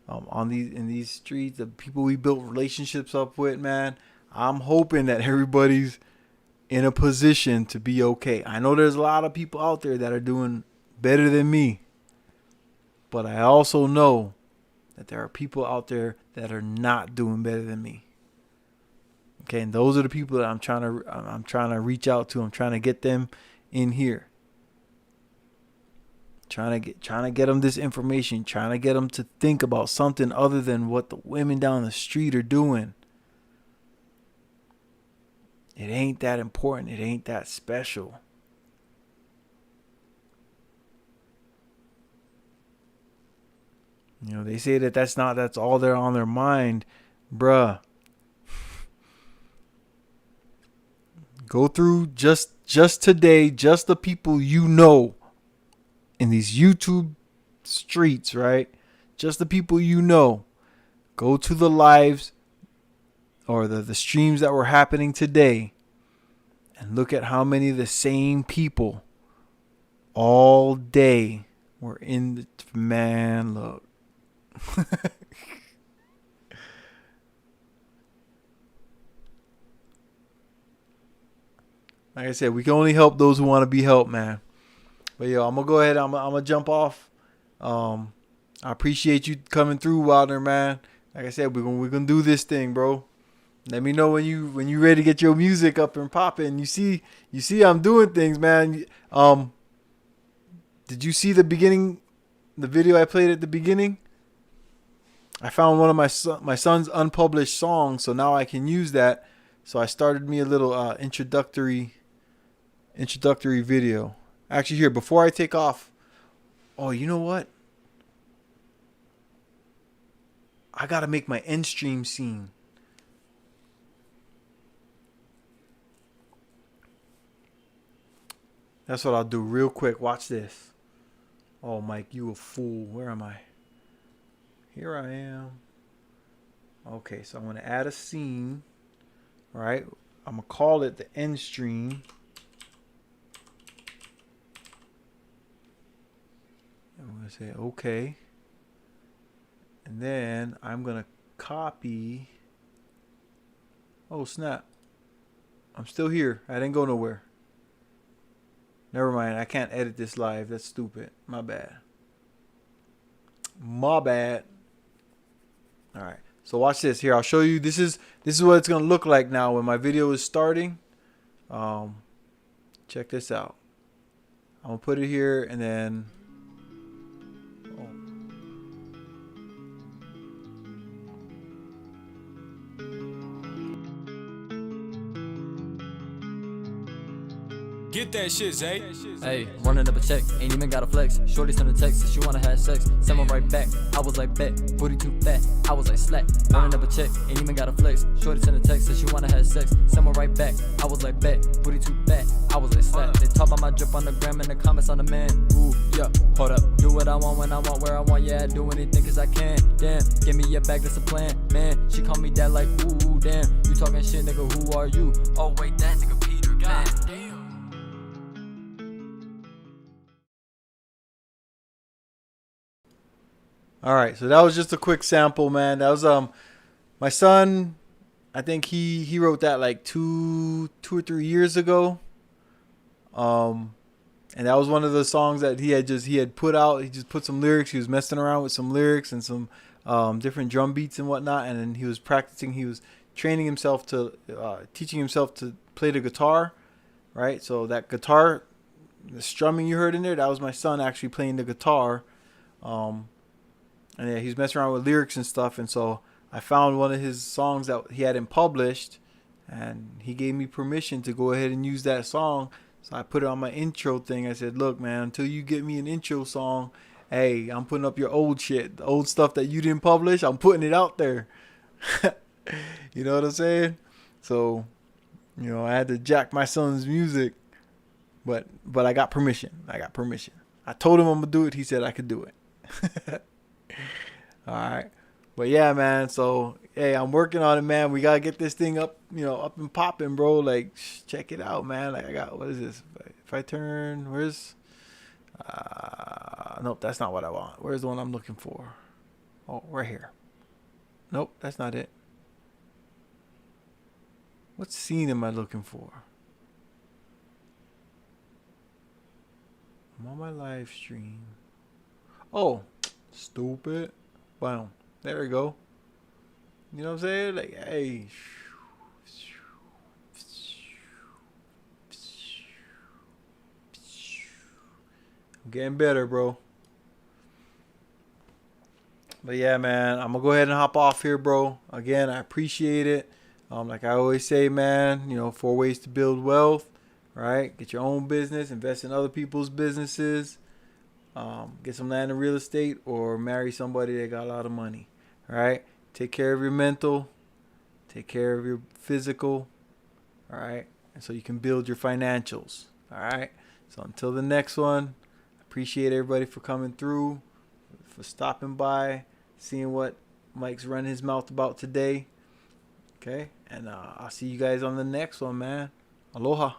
in these streets, the people we built relationships up with, man. I'm hoping that everybody's in a position to be okay. I know there's a lot of people out there that are doing better than me, but I also know that there are people out there that are not doing better than me. Okay, and those are the people that I'm trying to reach out to. I'm trying to get them in here. Trying to get them this information. Trying to get them to think about something other than what the women down the street are doing. It ain't that important. It ain't that special. You know, they say that's all they're on their mind. Bruh. Go through just today, just the people you know in these YouTube streets, right? Just the people you know. Go to the lives or the streams that were happening today and look at how many of the same people all day were in the... Man, look. Like I said, we can only help those who want to be helped, man. But yo, I'm gonna go ahead. I'm gonna jump off. I appreciate you coming through, Wilder, man. Like I said, we're gonna do this thing, bro. Let me know when you ready to get your music up and popping. You see I'm doing things, man. Did you see the video I played at the beginning? I found one of my son's unpublished songs, so now I can use that. So I started me a little introductory video. Actually, here, before I take off, oh, you know what? I gotta make my end stream scene. That's what I'll do real quick. Watch this. Oh, Mike, you a fool. Where am I? Here I am. Okay, so I'm going to add a scene. All right. I'm going to call it the end stream. I'm going to say okay. And then I'm going to copy. Oh, snap. I'm still here. I didn't go nowhere. Never mind. I can't edit this live. That's stupid. My bad. My bad. All right. So watch this. Here, I'll show you. This is what it's going to look like now when my video is starting. Check this out. I'm going to put it here and then... Get that shit, Zay. Hey, running up a check, ain't even got a flex. Shorty sent a text, said she wanna have sex. Send one right back, I was like bet. Booty too fat, I was like slack. Running up a check, ain't even got a flex. Shorty sent a text, said she wanna have sex. Send one right back, I was like bet. Booty too fat, I was like slack. They talk about my drip on the gram and the comments on the man. Ooh, yeah, hold up. Do what I want when I want, where I want. Yeah, I do anything cause I can. Damn, give me your bag, that's a plan. Man, she call me dad like ooh, damn. You talking shit, nigga, who are you? Oh wait, that nigga Peter, God damn. All right, so that was just a quick sample, man. That was my son. I think he wrote that like two or 3 years ago. And that was one of the songs that he had put out. He just put some lyrics. He was messing around with some lyrics and some different drum beats and whatnot. And then he was practicing. He was training himself to teaching himself to play the guitar, right? So that guitar, the strumming you heard in there, that was my son actually playing the guitar. And yeah, he's messing around with lyrics and stuff. And so I found one of his songs that he hadn't published, and he gave me permission to go ahead and use that song. So I put it on my intro thing. I said, look, man, until you get me an intro song, hey, I'm putting up your old shit. The old stuff that you didn't publish, I'm putting it out there. You know what I'm saying? So, you know, I had to jack my son's music, but I got permission. I told him I'm going to do it. He said I could do it. All right. But yeah, man. So, hey, I'm working on it, man. We got to get this thing up, up and popping, bro. Like, check it out, man. Like, I got, what is this? If I turn, where's, nope, that's not what I want. Where's the one I'm looking for? Oh, right here. Nope, that's not it. What scene am I looking for? I'm on my live stream. Oh, stupid. Wow. There we go. You know what I'm saying? Like, hey. I'm getting better, bro. But yeah, man, I'm going to go ahead and hop off here, bro. Again, I appreciate it. Like I always say, man, 4 ways to build wealth, right? Get your own business, invest in other people's businesses, get some land and real estate, or marry somebody that got a lot of money, right? Take care of your mental, take care of your physical, all right? And so you can build your financials, all right? So until the next one, appreciate everybody for coming through, for stopping by, seeing what Mike's running his mouth about today. Okay, and I'll see you guys on the next one, man. Aloha.